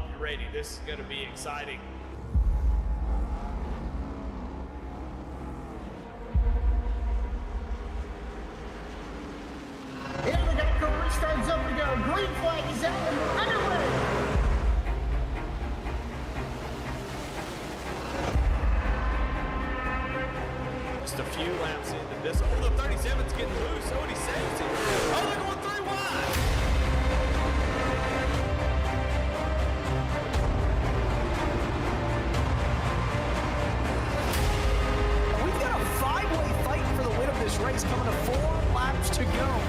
you're ready. This is going to be exciting. Here we go, career starts up to go. Green flag is out and we're underway. Just a few laps into this. Oh, the 37's getting loose. Oh, and he saves it. Oh, they're going 3 wide. We've got a 5-way fight for the win of this race coming to 4 laps to go.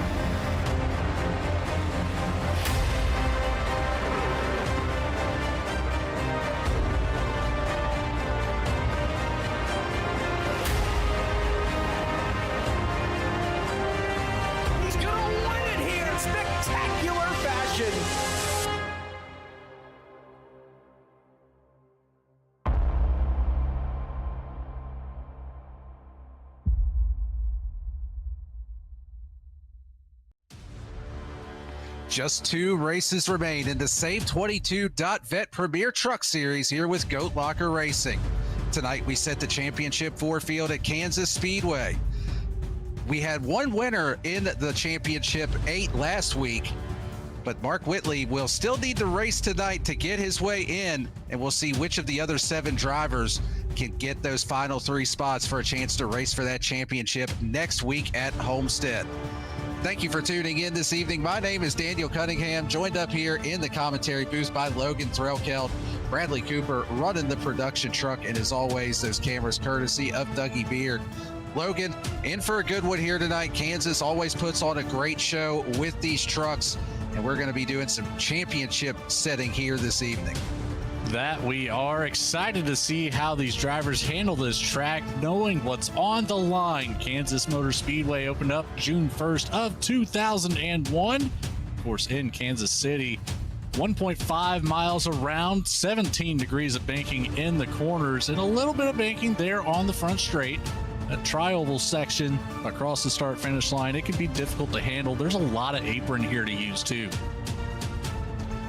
Spectacular fashion. Just 2 races remain in the SAVE22.vet Premier Truck Series here with Goat Locker Racing. Tonight we set the championship 4 field at Kansas Speedway. We had 1 winner in the championship 8 last week, but Mark Whitley will still need to race tonight to get his way in, and we'll see which of the other 7 drivers can get those final 3 spots for a chance to race for that championship next week at Homestead. Thank you for tuning in this evening. My name is Daniel Cunningham, joined up here in the commentary booth by Logan Threlkeld, Bradley Cooper running the production truck, and as always, those cameras courtesy of Dougie Beard. Logan, in for a good one here tonight. Kansas always puts on a great show with these trucks, and we're going to be doing some championship setting here this evening. That we are excited to see how these drivers handle this track, knowing what's on the line. Kansas Motor Speedway opened up June 1st of 2001, of course, in Kansas City. 1.5 miles around, 17 degrees of banking in the corners, and a little bit of banking there on the front straight. A tri-oval section across the start-finish line, it can be difficult to handle. There's a lot of apron here to use too.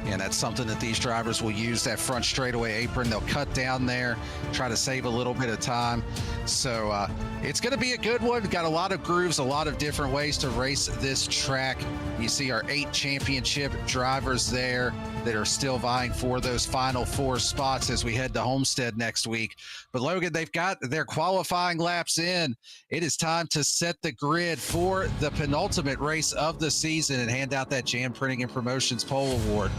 And that's something that these drivers will use, that front straightaway apron. They'll cut down there, try to save a little bit of time. So it's going to be a good one. Got a lot of grooves, a lot of different ways to race this track. You see our 8 championship drivers there that are still vying for those final 4 spots as we head to Homestead next week. But Logan, they've got their qualifying laps in. It is time to set the grid for the penultimate race of the season and hand out that Jam Printing and Promotions Pole Award.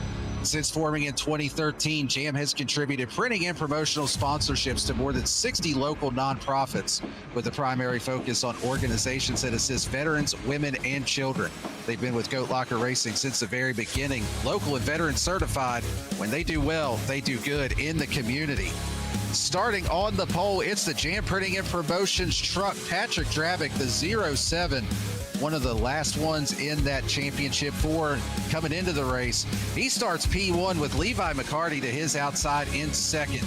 Since forming in 2013, Jam has contributed printing and promotional sponsorships to more than 60 local nonprofits, with a primary focus on organizations that assist veterans, women, and children. They've been with Goat Locker Racing since the very beginning, local and veteran certified. When they do well, they do good in the community. Starting on the pole, it's the Jam Printing and Promotions truck, Patrick Dravick, the 07. One of the last ones in that championship 4 coming into the race. He starts P1 with Levi McCarty to his outside in 2nd.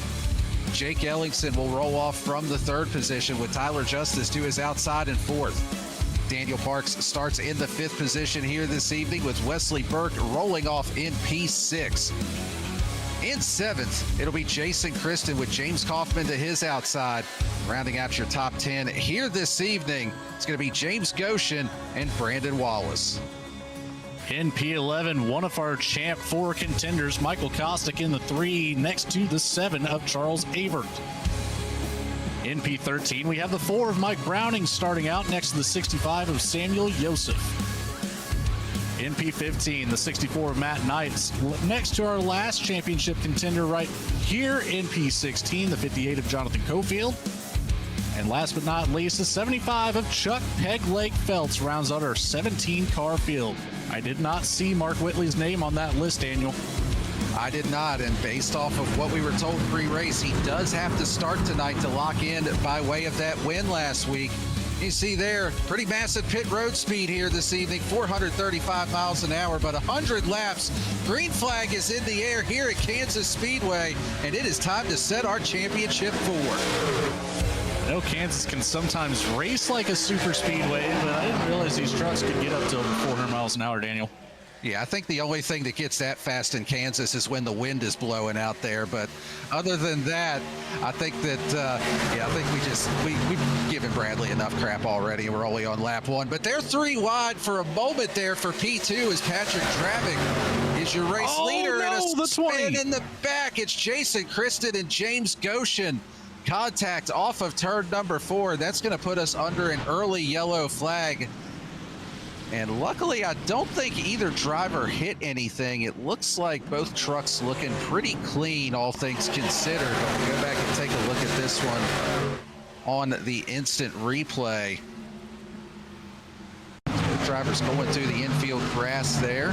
Jake Ellingson will roll off from the 3rd position with Tyler Justice to his outside in 4th. Daniel Parks starts in the 5th position here this evening with Wesley Burke rolling off in P6. In 7th, it'll be Jason Kristen with James Kaufman to his outside. Rounding out your top 10 here this evening, it's going to be James Goshen and Brandon Wallace. In P11, one of our Champ 4 contenders, Michael Kostick in the 3, next to the 7 of Charles Avert. In P13, we have the 4 of Mike Browning starting out next to the 65 of Samuel Yosef. In P15, the 64 of Matt Knights, next to our last championship contender right here in P16, the 58 of Jonathan Cofield. And last but not least, the 75 of Chuck Peg Leg Phelps rounds out our 17-car field. I did not see Mark Whitley's name on that list, Daniel. I did not, and based off of what we were told pre-race, he does have to start tonight to lock in by way of that win last week. You see there, pretty massive pit road speed here this evening, 435 miles an hour, but 100 laps. Green flag is in the air here at Kansas Speedway, and it is time to set our championship 4. I know Kansas can sometimes race like a super speedway, but I didn't realize these trucks could get up to over 400 miles an hour, Daniel. Yeah, I think the only thing that gets that fast in Kansas is when the wind is blowing out there. But other than that, I think that, I think we've given Bradley enough crap already. We're only on lap 1. But they're 3 wide for a moment there for P2 as Patrick Travick is your race leader. And a spin in the back. It's Jason Kristen and James Goshen. Contact off of turn number 4. That's going to put us under an early yellow flag. And luckily, I don't think either driver hit anything. It looks like both trucks looking pretty clean, all things considered. But we'll go back and take a look at this one on the instant replay. Both drivers going through the infield grass there.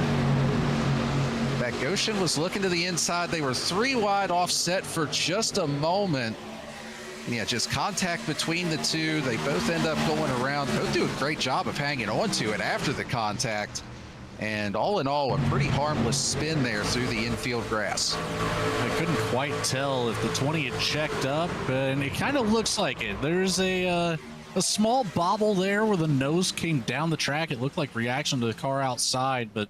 That Goshen was looking to the inside. They were 3 wide offset for just a moment. Yeah, just contact between the two. They both end up going around. Both do a great job of hanging on to it after the contact. And all in all, a pretty harmless spin there through the infield grass. I couldn't quite tell if the 20 had checked up, and it kind of looks like it. There's a small bobble there where the nose came down the track. It looked like reaction to the car outside, but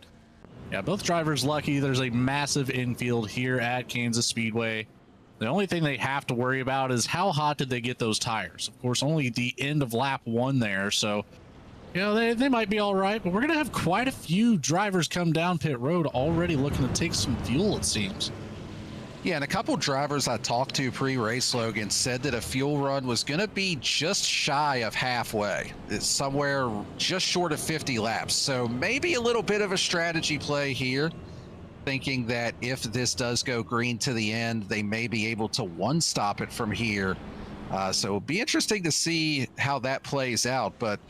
yeah, both drivers lucky. There's a massive infield here at Kansas Speedway. The only thing they have to worry about is how hot did they get those tires. Of course, only the end of lap 1 there, so you know they might be all right, but we're gonna have quite a few drivers come down pit road already looking to take some fuel, it seems. Yeah, and a couple drivers I talked to pre-race, Logan, said that a fuel run was going to be just shy of halfway. It's somewhere just short of 50 laps. So maybe a little bit of a strategy play here, thinking that if this does go green to the end, they may be able to one-stop it from here. So it'll be interesting to see how that plays out. But,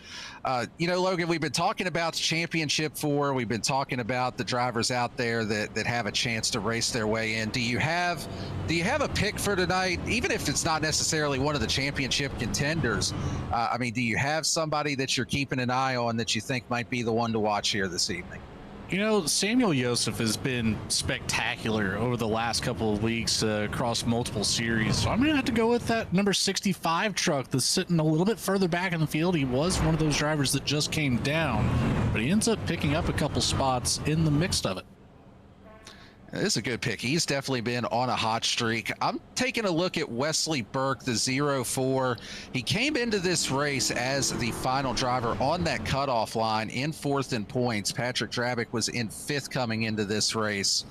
you know, Logan, we've been talking about the Championship 4. We've been talking about the drivers out there that have a chance to race their way in. Do you have a pick for tonight, even if it's not necessarily one of the championship contenders? I mean, do you have somebody that you're keeping an eye on that you think might be the one to watch here this evening? You know, Samuel Joseph has been spectacular over the last couple of weeks across multiple series. So I'm going to have to go with that number 65 truck that's sitting a little bit further back in the field. He was one of those drivers that just came down, but he ends up picking up a couple spots in the mix of it. This is a good pick. He's definitely been on a hot streak. I'm taking a look at Wesley Burke, the 04. He came into this race as the final driver on that cutoff line in 4th in points. Patrick Travick was in 5th coming into this race.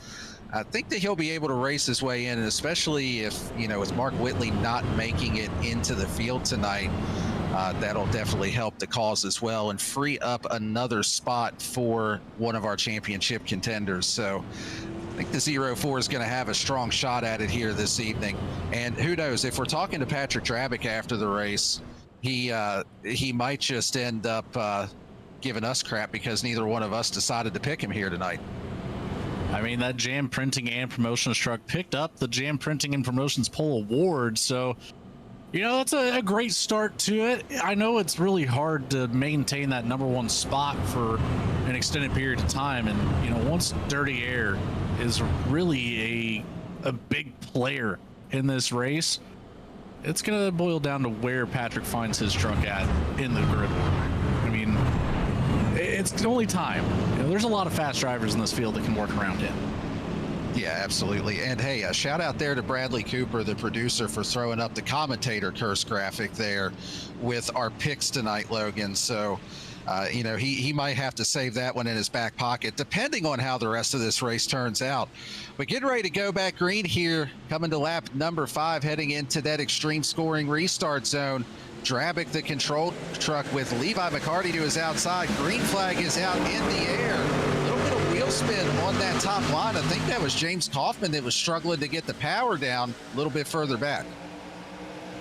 I think that he'll be able to race his way in, and especially if, you know, with Mark Whitley not making it into the field tonight, that'll definitely help the cause as well and free up another spot for one of our championship contenders. So I think the 04 is going to have a strong shot at it here this evening. And who knows, if we're talking to Patrick Travick after the race, he might just end up giving us crap because neither one of us decided to pick him here tonight. I mean, that Jam Printing and Promotions truck picked up the Jam Printing and Promotions Pole Award, so you know, that's a great start to it. I know it's really hard to maintain that number 1 spot for an extended period of time. And, you know, once Dirty Air is really a big player in this race, it's going to boil down to where Patrick finds his truck at in the grid. I mean, it's only time. You know, there's a lot of fast drivers in this field that can work around him. Yeah, absolutely. And hey, a shout out there to Bradley Cooper, the producer, for throwing up the commentator curse graphic there with our picks tonight, Logan. So, you know, he might have to save that one in his back pocket, depending on how the rest of this race turns out. But getting ready to go back green here, coming to lap number 5, heading into that extreme scoring restart zone. Drabick, the control truck with Levi McCarty to his outside. Green flag is out in the air. A little bit of wheel spin on that top line. I think that was James Kaufman that was struggling to get the power down a little bit further back.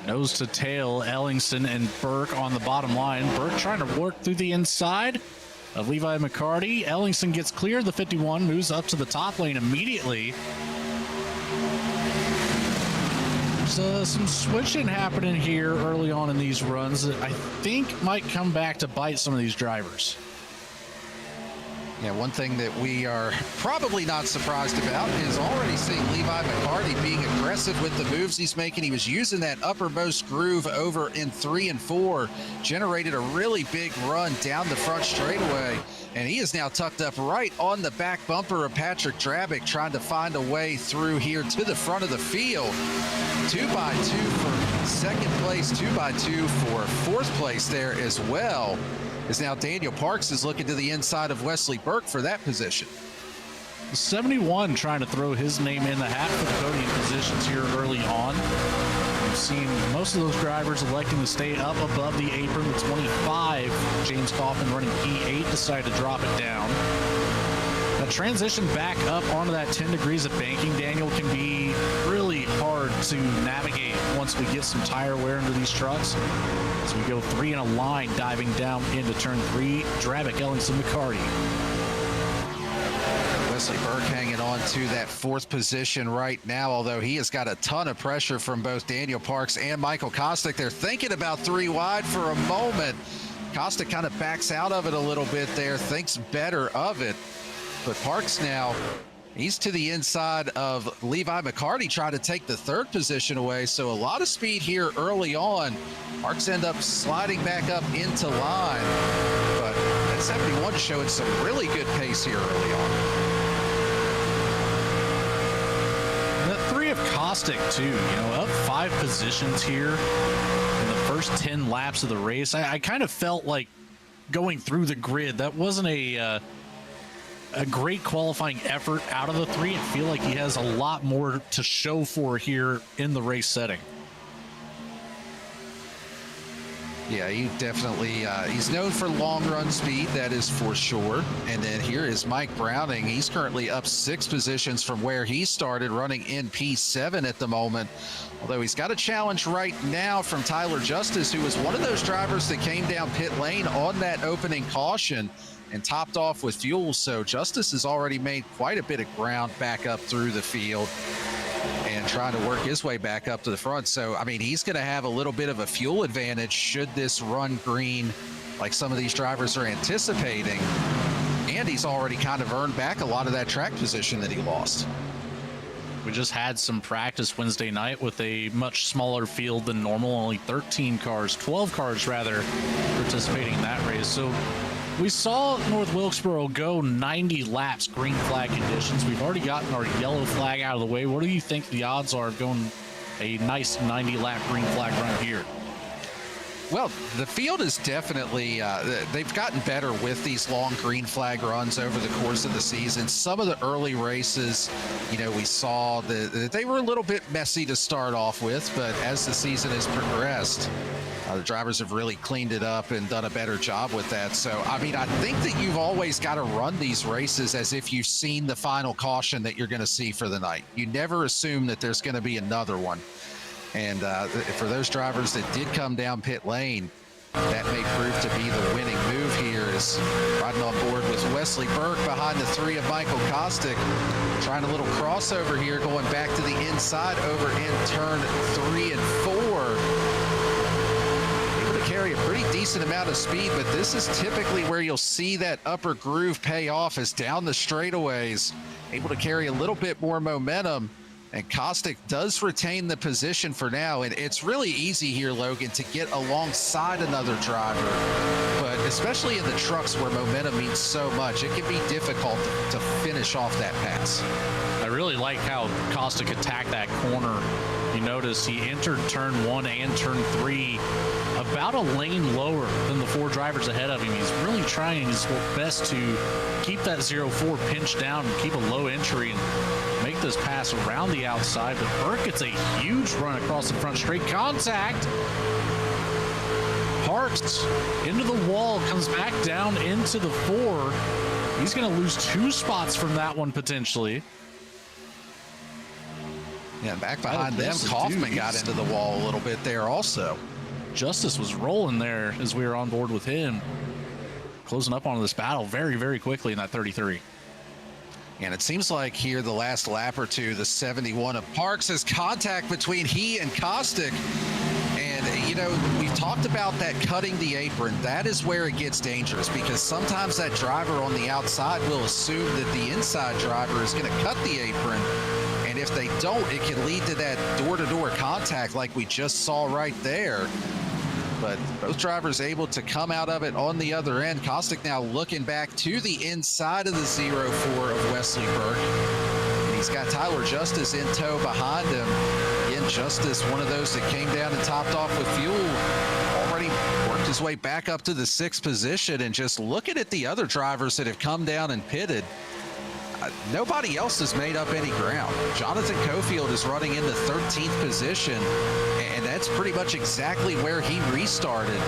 Nose to tail, Ellingson and Burke on the bottom line. Burke trying to work through the inside of Levi McCarty. Ellingson gets clear. The 51 moves up to the top lane immediately. There's some switching happening here early on in these runs that I think might come back to bite some of these drivers. Yeah, one thing that we are probably not surprised about is already seeing Levi McCarty being aggressive with the moves he's making. He was using that uppermost groove over in 3 and 4, generated a really big run down the front straightaway, and he is now tucked up right on the back bumper of Patrick Drabick, trying to find a way through here to the front of the field. 2x2 for second place, 2x2 for fourth place there as well. Is now Daniel Parks is looking to the inside of Wesley Burke for that position. 71 trying to throw his name in the hat for the podium positions here early on. We've seen most of those drivers electing to stay up above the apron. The 25, James Kaufman running P8, decided to drop it down. That transition back up onto that 10 degrees of banking, Daniel, can be really hard to navigate once we get some tire wear into these trucks. As we go 3 in a line, diving down into turn 3, Drabick, Ellingson, McCarty. Wesley Burke hanging on to that fourth position right now, although he has got a ton of pressure from both Daniel Parks and Michael Kostick. They're thinking about 3 wide for a moment. Kostick kind of backs out of it a little bit there, thinks better of it. But Parks now, he's to the inside of Levi McCarty, trying to take the third position away. So a lot of speed here early on. Parks end up sliding back up into line. But that 71 showing some really good pace here early on. That 3 of Kostick too, up 5 positions here in the first 10 laps of the race. I kind of felt like going through the grid, that wasn't a great qualifying effort out of the 3. I feel like he has a lot more to show for here in the race setting. Yeah, he definitely, he's known for long run speed, that is for sure. And then here is Mike Browning. He's currently up 6 positions from where he started, running in P7 at the moment. Although he's got a challenge right now from Tyler Justice, who was one of those drivers that came down pit lane on that opening caution and topped off with fuel. So Justice has already made quite a bit of ground back up through the field and trying to work his way back up to the front. So, I mean, he's going to have a little bit of a fuel advantage should this run green like some of these drivers are anticipating. And he's already kind of earned back a lot of that track position that he lost. We just had some practice Wednesday night with a much smaller field than normal, only 12 cars rather, participating in that race. So we saw North Wilkesboro go 90 laps, green flag conditions. We've already gotten our yellow flag out of the way. What do you think the odds are of going a nice 90-lap green flag run here? Well, the field is definitely, they've gotten better with these long green flag runs over the course of the season. Some of the early races, we saw that they were a little bit messy to start off with, but as the season has progressed, the drivers have really cleaned it up and done a better job with that. So, I mean, I think that you've always got to run these races as if you've seen the final caution that you're going to see for the night. You never assume that there's going to be another one. And for those drivers that did come down pit lane, that may prove to be the winning move here, is riding on board with Wesley Burke behind the 3 of Michael Kostick, trying a little crossover here, going back to the inside over in turn 3 and 4. Able to carry a pretty decent amount of speed, but this is typically where you'll see that upper groove pay off, as down the straightaways, able to carry a little bit more momentum. And Kostick does retain the position for now, and it's really easy here, Logan, to get alongside another driver, but especially in the trucks where momentum means so much, it can be difficult to finish off that pass. I really like how Kostick attacked that corner. You notice he entered turn 1 and turn 3 about a lane lower than the 4 drivers ahead of him. He's really trying his best to keep that 0-4 pinch down and keep a low entry and make this pass around the outside. But Burke gets a huge run across the front straight. Contact. Parks into the wall, comes back down into the 4. He's going to lose 2 spots from that one potentially. Yeah, back behind them, Kaufman got into the wall a little bit there also. Justice was rolling there as we were on board with him. Closing up on this battle very, very quickly in that 33. And it seems like here the last lap or two, the 71 of Parks has contact between he and Kostick. And you know, we've talked about that cutting the apron. That is where it gets dangerous, because sometimes that driver on the outside will assume that the inside driver is going to cut the apron. And if they don't, it can lead to that door-to-door contact like we just saw right there. But both drivers able to come out of it on the other end. Kostick now looking back to the inside of the 0-4 of Wesley Burke. And he's got Tyler Justice in tow behind him. Again, Justice, one of those that came down and topped off with fuel, already worked his way back up to the 6th position. And just looking at the other drivers that have come down and pitted, nobody else has made up any ground. Jonathan Cofield is running in the 13th position, and that's pretty much exactly where he restarted.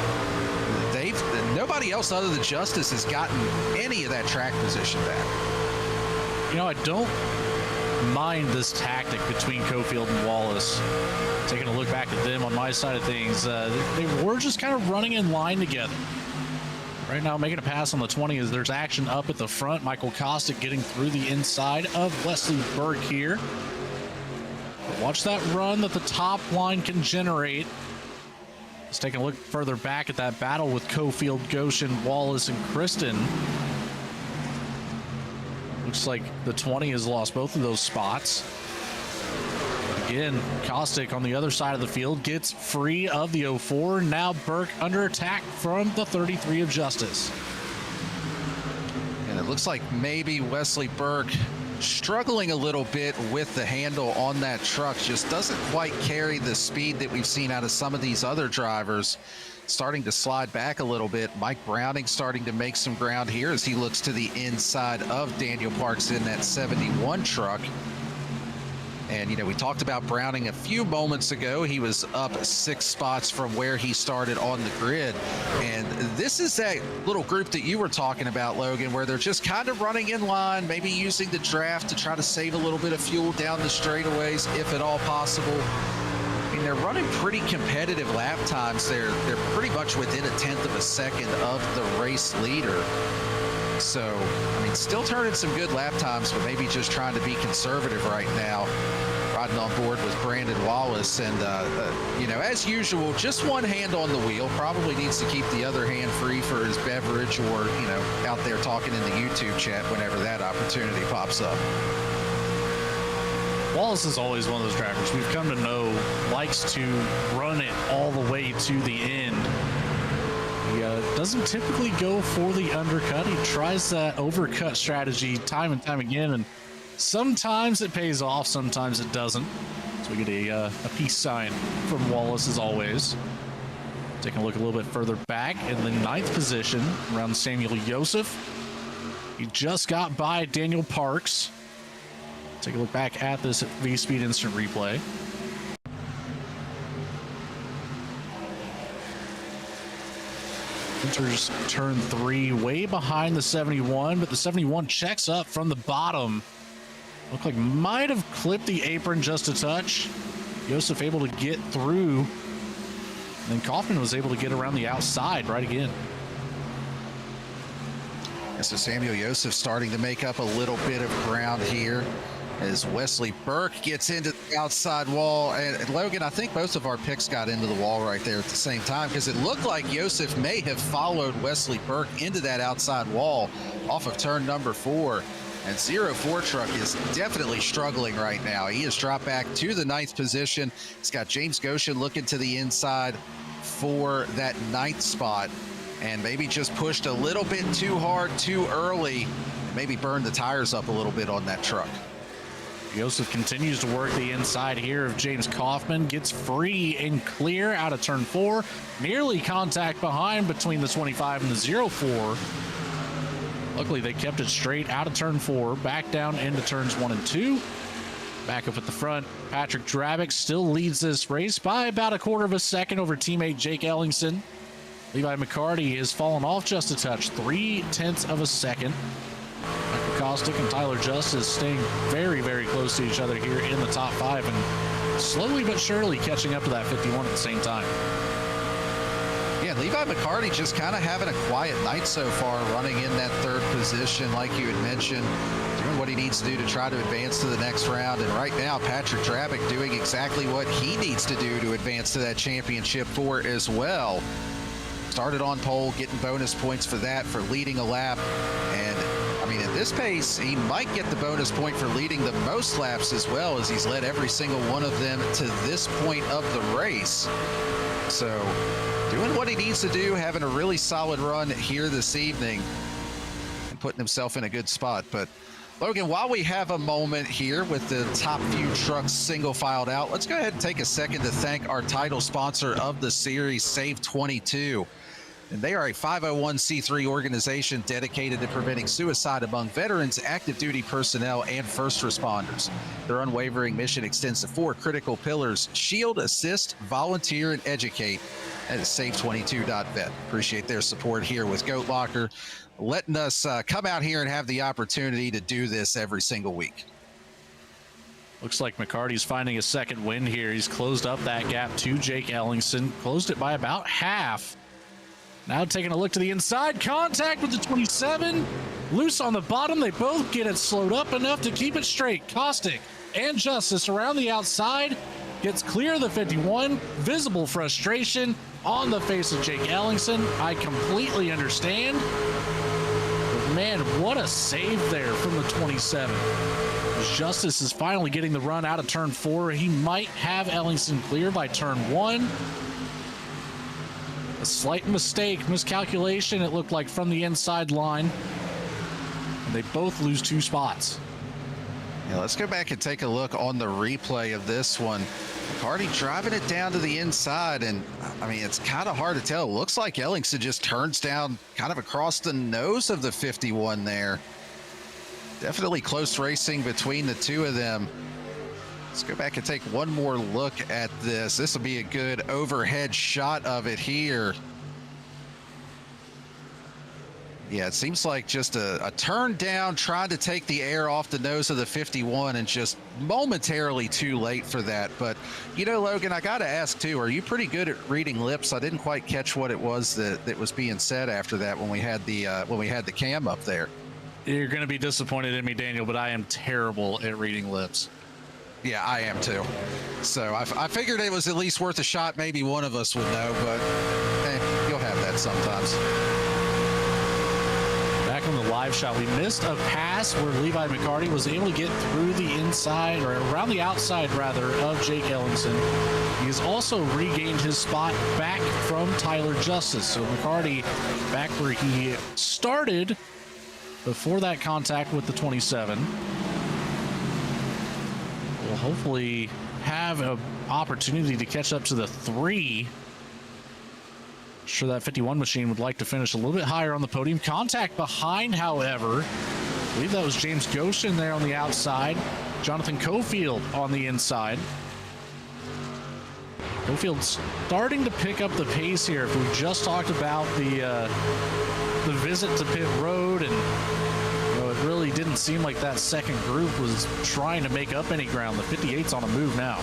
Nobody else other than Justice has gotten any of that track position back. You know, I don't mind this tactic between Cofield and Wallace. Taking a look back at them on my side of things, they were just kind of running in line together. Right now, making a pass on the 20 as there's action up at the front. Michael Kostick getting through the inside of Wesley Burke here. But watch that run that the top line can generate. Let's take a look further back at that battle with Cofield, Goshen, Wallace, and Kristen. Looks like the 20 has lost both of those spots. Again, Kostick on the other side of the field gets free of the 04. Now Burke under attack from the 33 of Justice. And it looks like maybe Wesley Burke struggling a little bit with the handle on that truck. Just doesn't quite carry the speed that we've seen out of some of these other drivers. Starting to slide back a little bit. Mike Browning starting to make some ground here as he looks to the inside of Daniel Parks in that 71 truck. And, you know, we talked about Browning a few moments ago. He was up 6 spots from where he started on the grid. And this is that little group that you were talking about, Logan, where they're just kind of running in line, maybe using the draft to try to save a little bit of fuel down the straightaways, if at all possible. I mean, they're running pretty competitive lap times. They're pretty much within 1/10 of a second of the race leader. So, I mean, still turning some good lap times, but maybe just trying to be conservative right now. Riding on board with Brandon Wallace. And, you know, as usual, just one hand on the wheel. Probably needs to keep the other hand free for his beverage or, you know, out there talking in the YouTube chat whenever that opportunity pops up. Wallace is always one of those drivers we've come to know likes to run it all the way to the end. He doesn't typically go for the undercut. He tries that overcut strategy time and time again, and sometimes it pays off, sometimes it doesn't. So we get a peace sign from Wallace as always. Taking a look a little bit further back in the 9th position around Samuel Joseph. He just got by Daniel Parks. Take a look back at this V-Speed instant replay. Enters turn 3 way behind the 71, but the 71 checks up from the bottom. Looked like might have clipped the apron just a touch. Joseph able to get through. And then Kaufman was able to get around the outside right again. And so Samuel Joseph starting to make up a little bit of ground here as Wesley Burke gets into the outside wall. And Logan, I think both of our picks got into the wall right there at the same time, because it looked like Joseph may have followed Wesley Burke into that outside wall off of turn number 4. And 04 truck is definitely struggling right now. He has dropped back to the 9th position. He's got James Goshen looking to the inside for that 9th spot, and maybe just pushed a little bit too hard too early, and maybe burned the tires up a little bit on that truck. Joseph continues to work the inside here of James Kaufman, gets free and clear out of turn 4. Nearly contact behind between the 25 and the 04. Luckily, they kept it straight out of turn 4, back down into turns 1 and 2. Back up at the front, Patrick Drabick still leads this race by about 1/4 of a second over teammate Jake Ellingson. Levi McCarty has fallen off just a touch, 3/10 of a second. Michael Kostick and Tyler Justice staying very, very close to each other here in the top 5 and slowly but surely catching up to that 51 at the same time. Yeah, Levi McCarty just kind of having a quiet night so far, running in that 3rd position like you had mentioned. Doing what he needs to do to try to advance to the next round. And right now, Patrick Drabick doing exactly what he needs to do to advance to that championship 4 as well. Started on pole, getting bonus points for that, for leading a lap. And I mean, at this pace, he might get the bonus point for leading the most laps as well, as he's led every single one of them to this point of the race. So doing what he needs to do, having a really solid run here this evening and putting himself in a good spot. But Logan, while we have a moment here with the top few trucks single filed out, let's go ahead and take a second to thank our title sponsor of the series, SAVE22. And they are a 501c3 organization dedicated to preventing suicide among veterans, active duty personnel, and first responders. Their unwavering mission extends to 4 critical pillars: shield, assist, volunteer, and educate at save22.vet. Appreciate their support here with Goat Locker, letting us come out here and have the opportunity to do this every single week. Looks like McCarty's finding a second win here. He's closed up that gap to Jake Ellingson, closed it by about half. Now taking a look to the inside, contact with the 27, loose on the bottom. They both get it slowed up enough to keep it straight. Caustic and Justice around the outside, gets clear of the 51. Visible frustration on the face of Jake Ellingson. I completely understand. But man, what a save there from the 27. Justice is finally getting the run out of turn 4. He might have Ellingson clear by turn 1. A slight mistake, miscalculation, it looked like, from the inside line. And they both lose 2 spots. Yeah, let's go back and take a look on the replay of this one. McCarty driving it down to the inside, and I mean, it's kind of hard to tell. It looks like Ellingson just turns down kind of across the nose of the 51 there. Definitely close racing between the two of them. Let's go back and take one more look at this. This will be a good overhead shot of it here. Yeah, it seems like just a turn down, trying to take the air off the nose of the 51, and just momentarily too late for that. But, you know, Logan, I got to ask, too, are you pretty good at reading lips? I didn't quite catch what it was that was being said after that when we had the cam up there. You're going to be disappointed in me, Daniel, but I am terrible at reading lips. Yeah, I am too. So I figured it was at least worth a shot. Maybe one of us would know, but you'll have that sometimes. Back on the live shot, we missed a pass where Levi McCarty was able to get through the inside, or around the outside rather, of Jake Ellingson. He has also regained his spot back from Tyler Justice. So McCarty back where he started before that contact with the 27. Will hopefully have an opportunity to catch up to the 3. Sure, that 51 machine would like to finish a little bit higher on the podium. Contact behind, however. I believe that was James Goshen there on the outside. Jonathan Cofield on the inside. Cofield's starting to pick up the pace here. If we just talked about the visit to pit road, and it really didn't seem like that second group was trying to make up any ground. The 58's on a move now.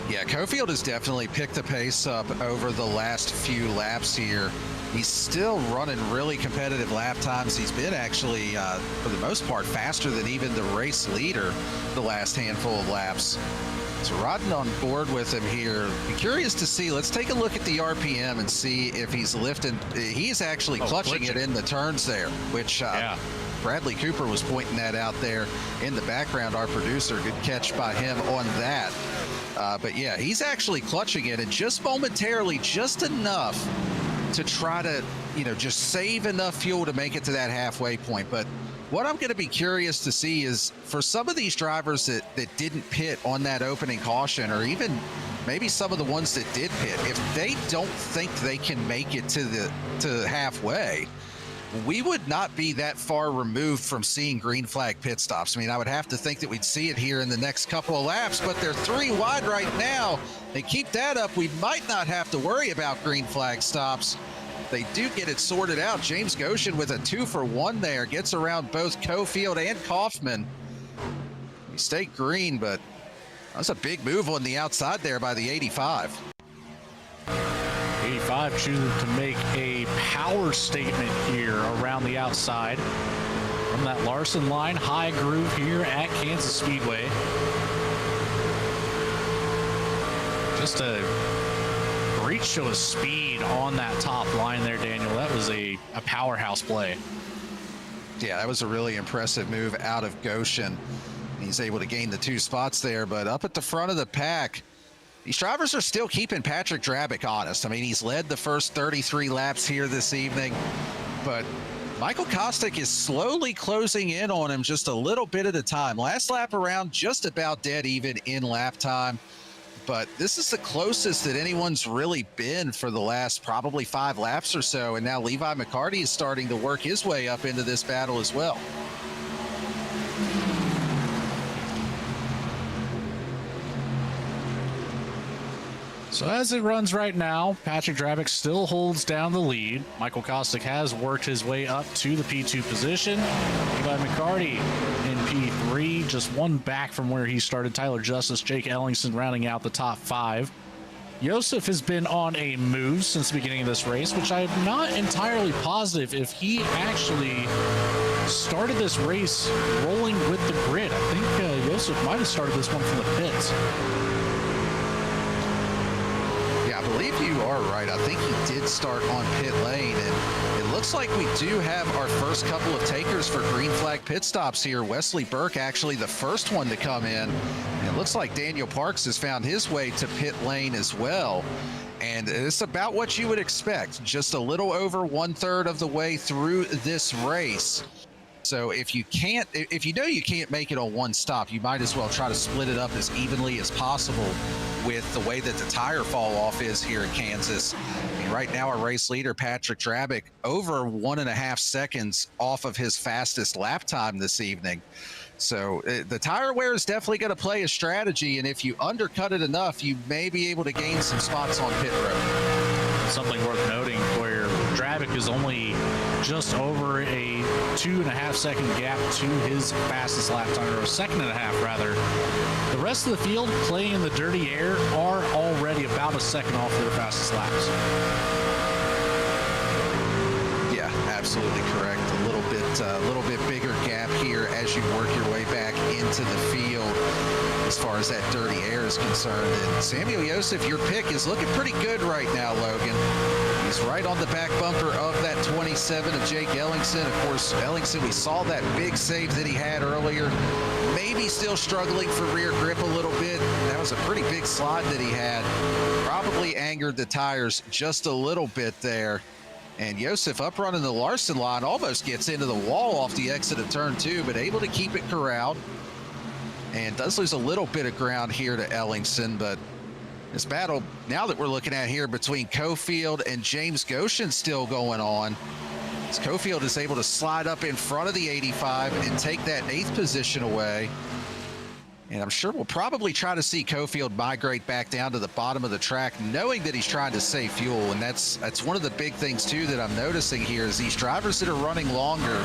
Yeah, Cofield has definitely picked the pace up over the last few laps here. He's still running really competitive lap times. He's been actually, for the most part, faster than even the race leader the last handful of laps. So riding on board with him here. Be curious to see. Let's take a look at the RPM and see if he's lifting. He's actually clutching it in the turns there, which Bradley Cooper was pointing that out there in the background. Our producer, good catch by him on that. But yeah, he's actually clutching it, and just momentarily, just enough to try to, just save enough fuel to make it to that halfway point. But what I'm going to be curious to see is, for some of these drivers that didn't pit on that opening caution, or even maybe some of the ones that did pit, if they don't think they can make it to halfway, we would not be that far removed from seeing green flag pit stops. I mean, I would have to think that we'd see it here in the next couple of laps, but they're 3 wide right now. They keep that up, we might not have to worry about green flag stops. They do get it sorted out. James Goshen with a 2-for-1 there, gets around both Cofield and Kaufman. We stay green, but that's a big move on the outside there by the 85. 85 choosing to make a power statement here around the outside. from that Larson line, high groove here at Kansas Speedway. Just a great show of speed on that top line there, Daniel. That was a powerhouse play. Yeah, that was a really impressive move out of Goshen. He's able to gain the 2 spots there, but up at the front of the pack, these drivers are still keeping Patrick Drabick honest. I mean, he's led the first 33 laps here this evening, but Michael Kostick is slowly closing in on him just a little bit at a time. Last lap around, just about dead even in lap time, but this is the closest that anyone's really been for the last probably 5 laps or so, and now Levi McCarty is starting to work his way up into this battle as well. So as it runs right now, Patrick Drabick still holds down the lead. Michael Kostick has worked his way up to the P2 position. Levi McCarty in P3, just 1 back from where he started. Tyler Justice, Jake Ellingson rounding out the top 5. Joseph has been on a move since the beginning of this race, which I'm not entirely positive if he actually started this race rolling with the grid. I think Joseph might have started this one from the pits. I believe you are right. I think he did start on pit lane, and it looks like we do have our first couple of takers for green flag pit stops here. Wesley Burke actually the first one to come in. And it looks like Daniel Parks has found his way to pit lane as well. And it's about what you would expect, just a little over 1/3 of the way through this race. So if you know you can't make it on one stop, you might as well try to split it up as evenly as possible with the way that the tire fall off is here in Kansas. I mean, right now our race leader, Patrick Drabick, over 1.5 seconds off of his fastest lap time this evening. So the tire wear is definitely going to play a strategy, and if you undercut it enough, you may be able to gain some spots on pit road. Something worth noting where Drabick is only just over a 2.5 second gap to his fastest lap time, or 1.5 seconds rather. The rest of the field playing in the dirty air are already about 1 second off their fastest laps. Yeah, absolutely correct. A little bit bigger gap here as you work your way back into the field as far as that dirty air is concerned. And Samuel Joseph, your pick is looking pretty good right now, Logan. He's right on the back bumper of that 27 of Jake Ellingson. Of course, Ellingson, we saw that big save that he had earlier. Maybe still struggling for rear grip a little bit. That was a pretty big slide that he had. Probably angered the tires just a little bit there. And Joseph up running the Larson line almost gets into the wall off the exit of turn 2, but able to keep it corralled. And does lose a little bit of ground here to Ellingson, but this battle now that we're looking at here between Cofield and James Goshen still going on. As Cofield is able to slide up in front of the 85 and take that 8th position away. And I'm sure we'll probably try to see Cofield migrate back down to the bottom of the track, knowing that he's trying to save fuel. And that's one of the big things, too, that I'm noticing here is these drivers that are running longer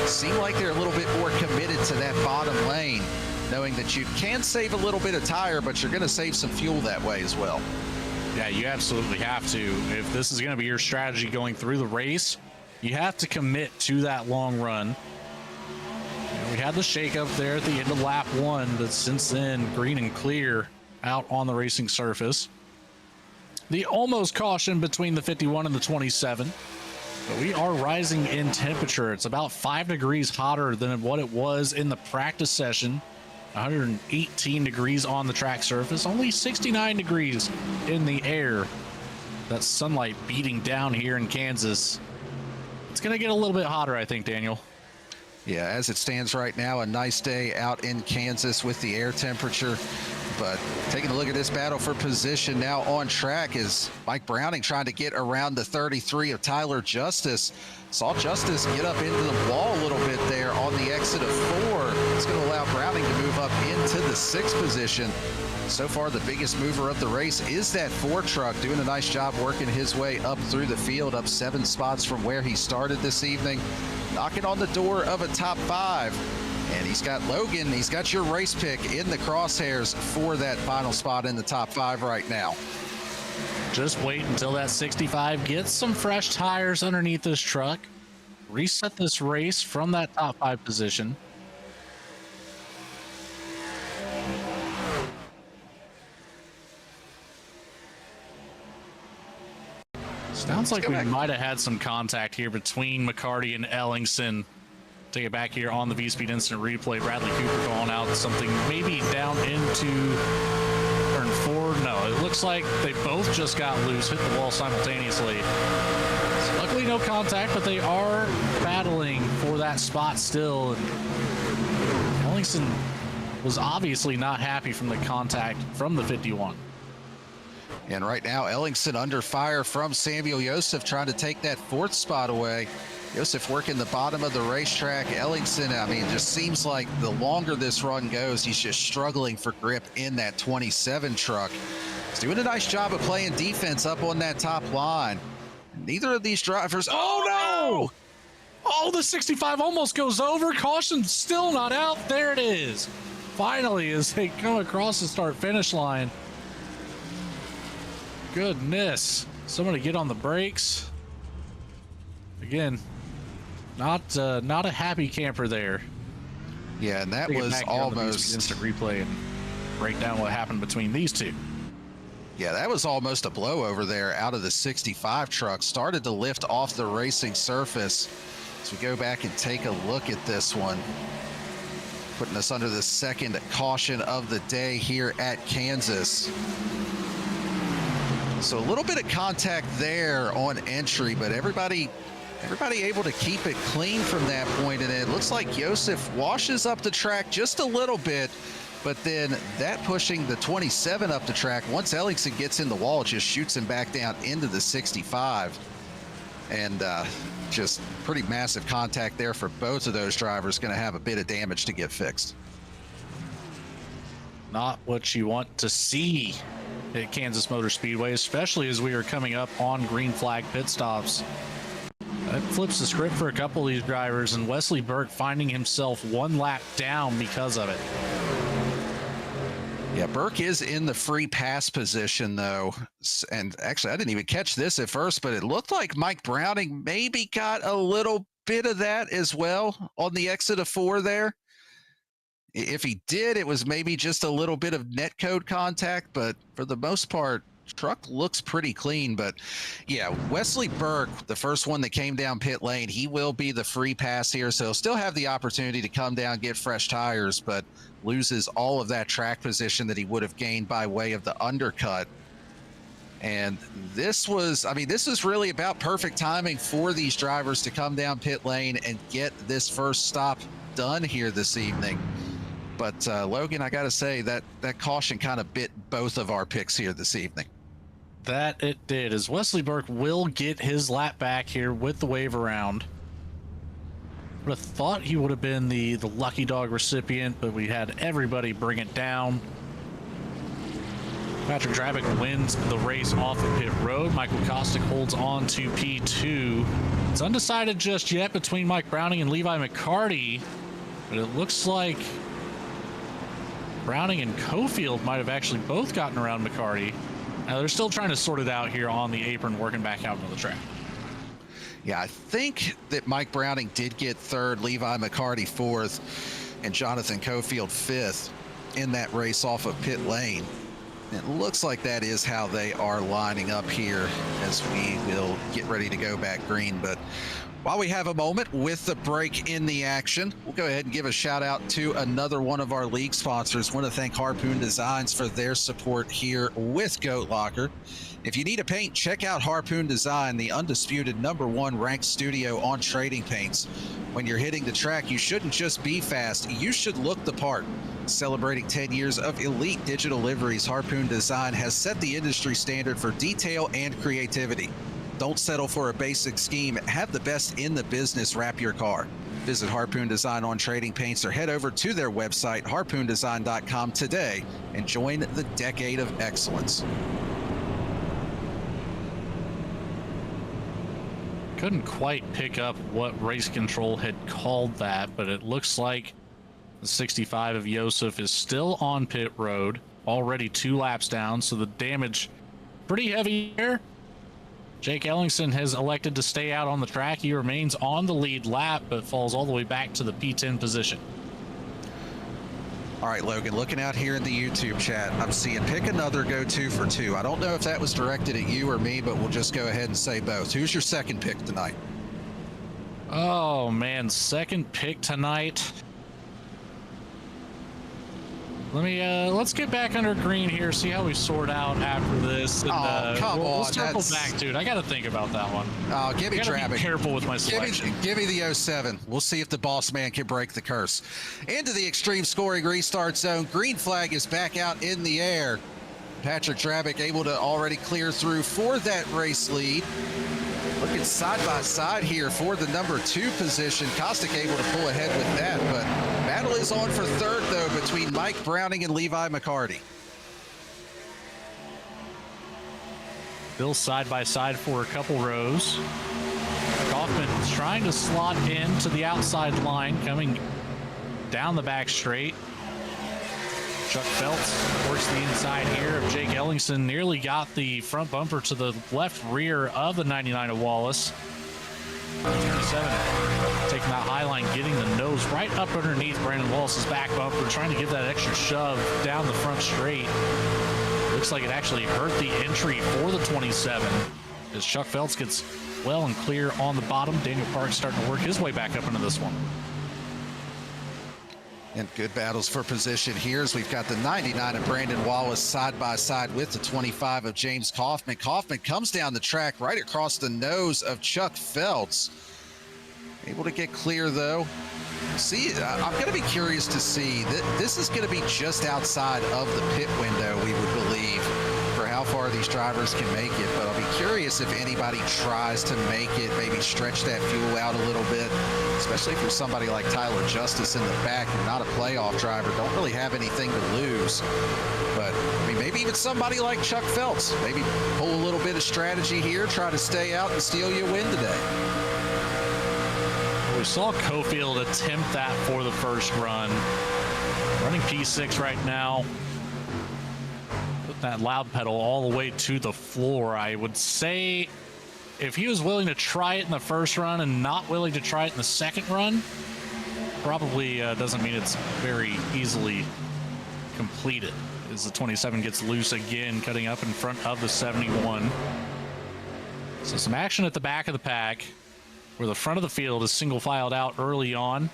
seem like they're a little bit more committed to that bottom lane, knowing that you can save a little bit of tire, but you're going to save some fuel that way as well. Yeah, you absolutely have to. If this is going to be your strategy going through the race, you have to commit to that long run. We had the shakeup there at the end of lap 1, but since then, green and clear out on the racing surface. The almost caution between the 51 and the 27. But we are rising in temperature. It's about 5 degrees hotter than what it was in the practice session. 118 degrees on the track surface, only 69 degrees in the air. That sunlight beating down here in Kansas. It's going to get a little bit hotter, I think, Daniel. Yeah, as it stands right now, a nice day out in Kansas with the air temperature. But taking a look at this battle for position now on track is Mike Browning trying to get around the 33 of Tyler Justice. Saw Justice get up into the wall a little bit there on the exit of 4. It's going to allow Browning to move up into the 6th position. So far, the biggest mover of the race is that 4 truck, doing a nice job working his way up through the field, up 7 spots from where he started this evening, knocking on the door of a top 5. And he's got Logan, he's got your race pick in the crosshairs for that final spot in the top 5 right now. Just wait until that 65 gets some fresh tires underneath this truck. reset this race from that top 5 position. Sounds like we might have had some contact here between McCarty and Ellingson. Take it back here on the V-Speed Instant Replay. Bradley Cooper calling out something maybe down into turn 4. No, it looks like they both just got loose, hit the wall simultaneously. So luckily no contact, but they are battling for that spot still. And Ellingson was obviously not happy from the contact from the 51. And right now, Ellingson under fire from Samuel Joseph, trying to take that 4th spot away. Joseph working the bottom of the racetrack. Ellingson, I mean, it just seems like the longer this run goes, he's just struggling for grip in that 27 truck. He's doing a nice job of playing defense up on that top line. Neither of these drivers, oh no! Oh, the 65 almost goes over. Caution still not out. There it is. Finally, as they come across the start-finish line. Goodness. Somebody get on the brakes. Again, not a happy camper there. Yeah, and that was almost instant replay and break down what happened between these two. Yeah, that was almost a blow over there out of the 65 truck. Started to lift off the racing surface. As we go back and take a look at this one, putting us under the 2nd caution of the day here at Kansas. So a little bit of contact there on entry, but everybody able to keep it clean from that point. And it looks like Joseph washes up the track just a little bit, but then that pushing the 27 up the track, once Ellingson gets in the wall, it just shoots him back down into the 65. And just pretty massive contact there for both of those drivers. Going to have a bit of damage to get fixed. Not what you want to see at Kansas Motor Speedway, especially as we are coming up on green flag pit stops. That flips the script for a couple of these drivers, and Wesley Burke finding himself 1 lap down because of it. Yeah, Burke is in the free pass position, though. And actually, I didn't even catch this at first, but it looked like Mike Browning maybe got a little bit of that as well on the exit of 4 there. If he did, it was maybe just a little bit of netcode contact, but for the most part, truck looks pretty clean. But yeah, Wesley Burke, the first one that came down pit lane, he will be the free pass here, so he'll still have the opportunity to come down, get fresh tires, but loses all of that track position that he would have gained by way of the undercut. And this was, I mean, this is really about perfect timing for these drivers to come down pit lane and get this first stop done here this evening. But Logan, I got to say that caution kind of bit both of our picks here this evening. That it did, as Wesley Burke will get his lap back here with the wave around. Would have thought he would have been the lucky dog recipient, but we had everybody bring it down. Patrick Drabick wins the race off of pit road. Michael Kostick holds on to P2. It's undecided just yet between Mike Browning and Levi McCarty, but it looks like Browning and Cofield might have actually both gotten around McCarty. Now they're still trying to sort it out here on the apron, working back out into the track. Yeah, I think that Mike Browning did get 3rd, Levi McCarty 4th, and Jonathan Cofield 5th in that race off of pit lane. It looks like that is how they are lining up here as we will get ready to go back green. But while we have a moment with the break in the action, we'll go ahead and give a shout out to another one of our league sponsors. Want to thank Harpoon Designs for their support here with Goat Locker. If you need a paint, check out Harpoon Design, the undisputed #1 ranked studio on trading paints. When you're hitting the track, you shouldn't just be fast, you should look the part. Celebrating 10 years of elite digital liveries, Harpoon Design has set the industry standard for detail and creativity. Don't settle for a basic scheme. Have the best in the business wrap your car. Visit Harpoon Design on Trading Paints or head over to their website, harpoondesign.com today, and join the decade of excellence. Couldn't quite pick up what race control had called that, but it looks like the 65 of Joseph is still on pit road, already 2 laps down, so the damage pretty heavy here. Jake Ellingson has elected to stay out on the track. He remains on the lead lap, but falls all the way back to the P10 position. All right, Logan, looking out here in the YouTube chat, I'm seeing pick another, go 2 for 2. I don't know if that was directed at you or me, but we'll just go ahead and say both. Who's your second pick tonight? Oh, man, second pick tonight. Let's get back under green here, see how we sort out after this. And, come on. We'll circle back, dude. I got to think about that one. Oh, give me Travick. Be careful with my selection. Give me the 07. We'll see if the boss man can break the curse. Into the extreme scoring restart zone. Green flag is back out in the air. Patrick Travick able to already clear through for that race lead. Looking side by side here for the number 2 position. Kostick able to pull ahead with that, but battle is on for third, though, between Mike Browning and Levi McCarty. Bill side by side for a couple rows. Kaufman trying to slot into the outside line, coming down the back straight. Chuck Phelps works the inside here of Jake Ellingson. Nearly got the front bumper to the left rear of the 99 of Wallace. 27 taking that high line, getting the nose right up underneath Brandon Wallace's back bumper, trying to give that extra shove down the front straight. Looks like it actually hurt the entry for the 27 as Chuck Phelps gets well and clear on the bottom. Daniel Parks starting to work his way back up into this one. And good battles for position here as we've got the 99 of Brandon Wallace side by side with the 25 of James Kaufman. Kaufman comes down the track right across the nose of Chuck Phelps. Able to get clear, though. See, I'm going to be curious to see. This is going to be just outside of the pit window, we would believe, for how far these drivers can make it. But I'll be curious if anybody tries to make it, maybe stretch that fuel out a little bit, especially for somebody like Tyler Justice in the back. You're not a playoff driver, don't really have anything to lose. But, I mean, maybe even somebody like Chuck Phelps, maybe pull a little bit of strategy here, try to stay out and steal you a win today. We saw Cofield attempt that for the first run. Running P6 right now. Put that loud pedal all the way to the floor. I would say if he was willing to try it in the first run and not willing to try it in the second run, probably doesn't mean it's very easily completed. As the 27 gets loose again, cutting up in front of the 71. So some action at the back of the pack, where the front of the field is single filed out early on.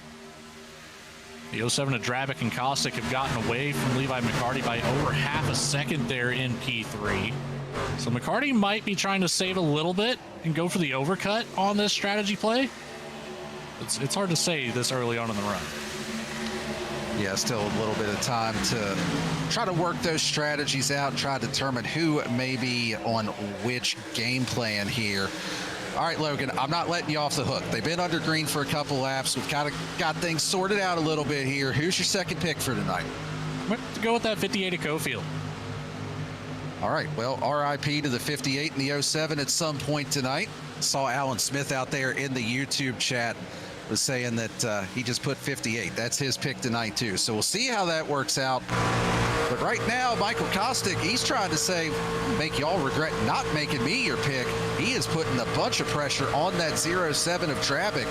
The 07 of Drabick and Kostick have gotten away from Levi McCarty by over half a second there in P3. So McCarty might be trying to save a little bit and go for the overcut on this strategy play. It's hard to say this early on in the run. Yeah, still a little bit of time to try to work those strategies out, try to determine who may be on which game plan here. All right, Logan, I'm not letting you off the hook. They've been under green for a couple laps. We've kind of got things sorted out a little bit here. Who's your second pick for tonight? I'm going to go with that 58 of Cofield. All right, well, RIP to the 58 and the 07 at some point tonight. Saw Alan Smith out there in the YouTube chat was saying that he just put 58. That's his pick tonight, too. So we'll see how that works out. But right now, Michael Kostick, he's trying to say, make y'all regret not making me your pick. He is putting a bunch of pressure on that 07 of Trabick.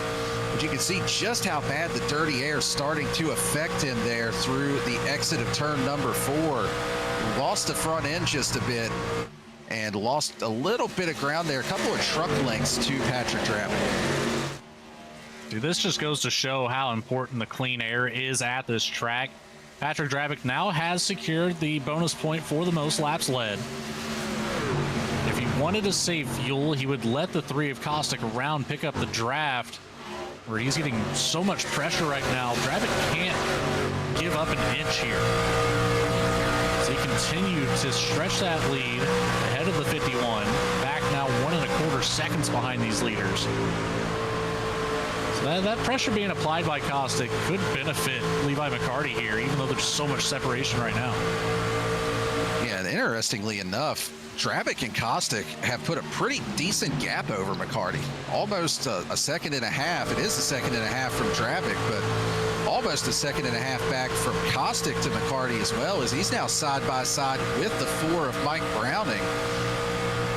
But you can see just how bad the dirty air is starting to affect him there through the exit of turn number 4. Lost the front end just a bit and lost a little bit of ground there. A couple of truck lengths to Patrick Trabick. Dude, this just goes to show how important the clean air is at this track. Patrick Drabick now has secured the bonus point for the most laps led. If he wanted to save fuel, he would let the 3 of Kostick around pick up the draft, where he's getting so much pressure right now. Drabick can't give up an inch here. So he continued to stretch that lead ahead of the 51, back now 1 1/4 seconds behind these leaders. So that pressure being applied by Kostick could benefit Levi McCarty here, even though there's so much separation right now. Yeah, and interestingly enough, Drabick and Kostick have put a pretty decent gap over McCarty. Almost a second and a half. It is a second and a half from Drabick, but almost a second and a half back from Kostick to McCarty as well, as he's now side by side with the 4 of Mike Browning.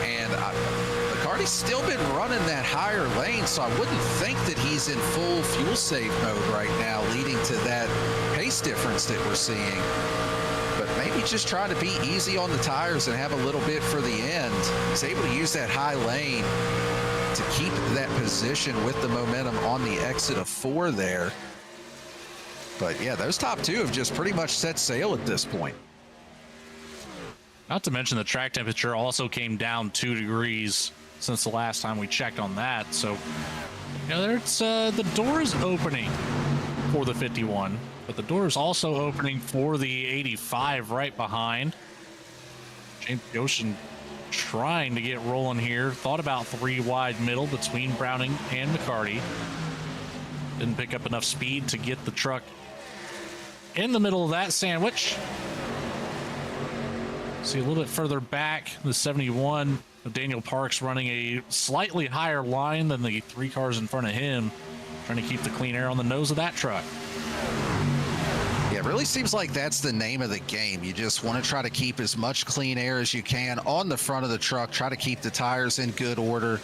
And McCarty's still been running that higher lane, so I wouldn't think that he's in full fuel save mode right now, leading to that pace difference that we're seeing. But maybe just trying to be easy on the tires and have a little bit for the end. He's able to use that high lane to keep that position with the momentum on the exit of 4 there. But yeah, those top 2 have just pretty much set sail at this point. Not to mention the track temperature also came down 2 degrees since the last time we checked on that. So, you know, there's the door is opening for the 51, but the door is also opening for the 85 right behind. James Goshen trying to get rolling here. Thought about 3 wide middle between Browning and McCarty. Didn't pick up enough speed to get the truck in the middle of that sandwich. See a little bit further back, the 71 of Daniel Parks running a slightly higher line than the 3 cars in front of him, trying to keep the clean air on the nose of that truck. Yeah, it really seems like that's the name of the game. You just want to try to keep as much clean air as you can on the front of the truck, try to keep the tires in good order.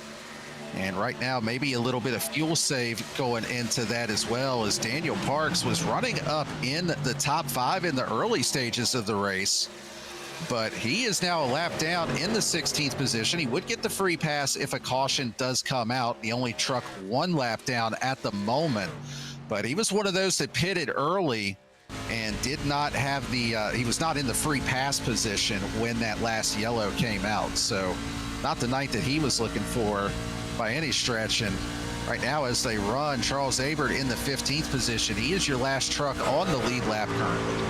And right now, maybe a little bit of fuel save going into that as well, as Daniel Parks was running up in the top 5 in the early stages of the race. But he is now a lap down in the 16th position. He would get the free pass if a caution does come out. The only truck 1 lap down at the moment. But he was one of those that pitted early and did not have the, he was not in the free pass position when that last yellow came out. So not the night that he was looking for by any stretch. And right now as they run, Charles Abert in the 15th position. He is your last truck on the lead lap currently.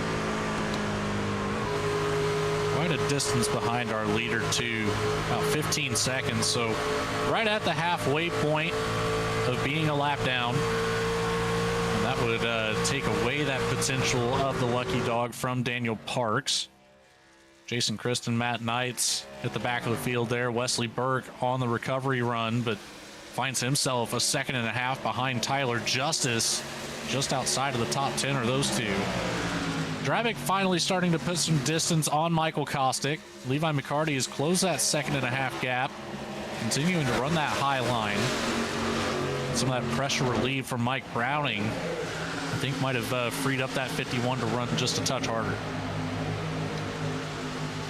Quite a distance behind our leader too, about 15 seconds. So right at the halfway point of being a lap down. And that would take away that potential of the lucky dog from Daniel Parks. Jason Christen, Matt Knights at the back of the field there. Wesley Burke on the recovery run, but finds himself a 1.5 seconds behind Tyler Justice, just outside of the top 10 are those 2. Drabick finally starting to put some distance on Michael Kostick. Levi McCarty has closed that 1.5 seconds gap, continuing to run that high line. Some of that pressure relief from Mike Browning, I think might have freed up that 51 to run just a touch harder.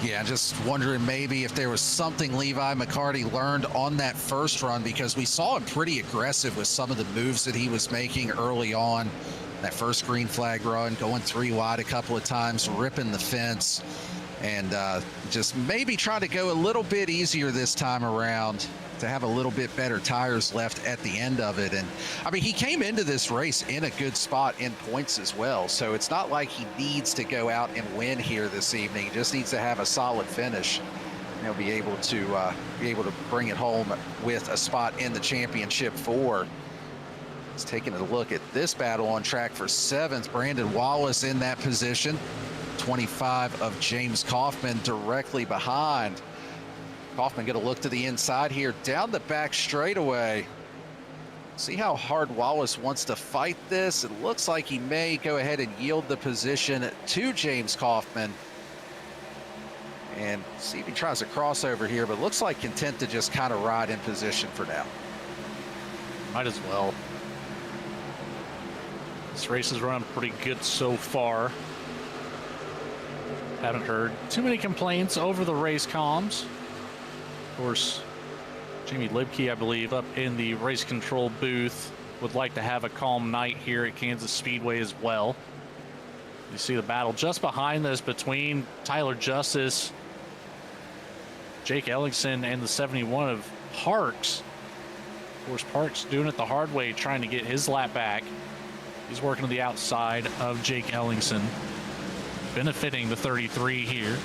Yeah, just wondering maybe if there was something Levi McCarty learned on that first run, because we saw him pretty aggressive with some of the moves that he was making early on. That first green flag run, going 3 wide a couple of times, ripping the fence, and just maybe try to go a little bit easier this time around to have a little bit better tires left at the end of it. And I mean, he came into this race in a good spot in points as well, so it's not like he needs to go out and win here this evening. He just needs to have a solid finish, and he'll be able to bring it home with a spot in the championship 4. Taking a look at this battle on track for 7th. Brandon Wallace in that position. 25 of James Kaufman directly behind. Kaufman going to look to the inside here, down the back straightaway. See how hard Wallace wants to fight this. It looks like he may go ahead and yield the position to James Kaufman. And see if he tries a crossover here, but looks like content to just kind of ride in position for now. Might as well. This race is running pretty good so far. Haven't heard too many complaints over the race comms. Of course, Jamie Libke, I believe, up in the race control booth, would like to have a calm night here at Kansas Speedway as well. You see the battle just behind this between Tyler Justice, Jake Ellingson, and the 71 of Parks. Of course, Parks doing it the hard way, trying to get his lap back. He's working to the outside of Jake Ellingson, benefiting the 33 here.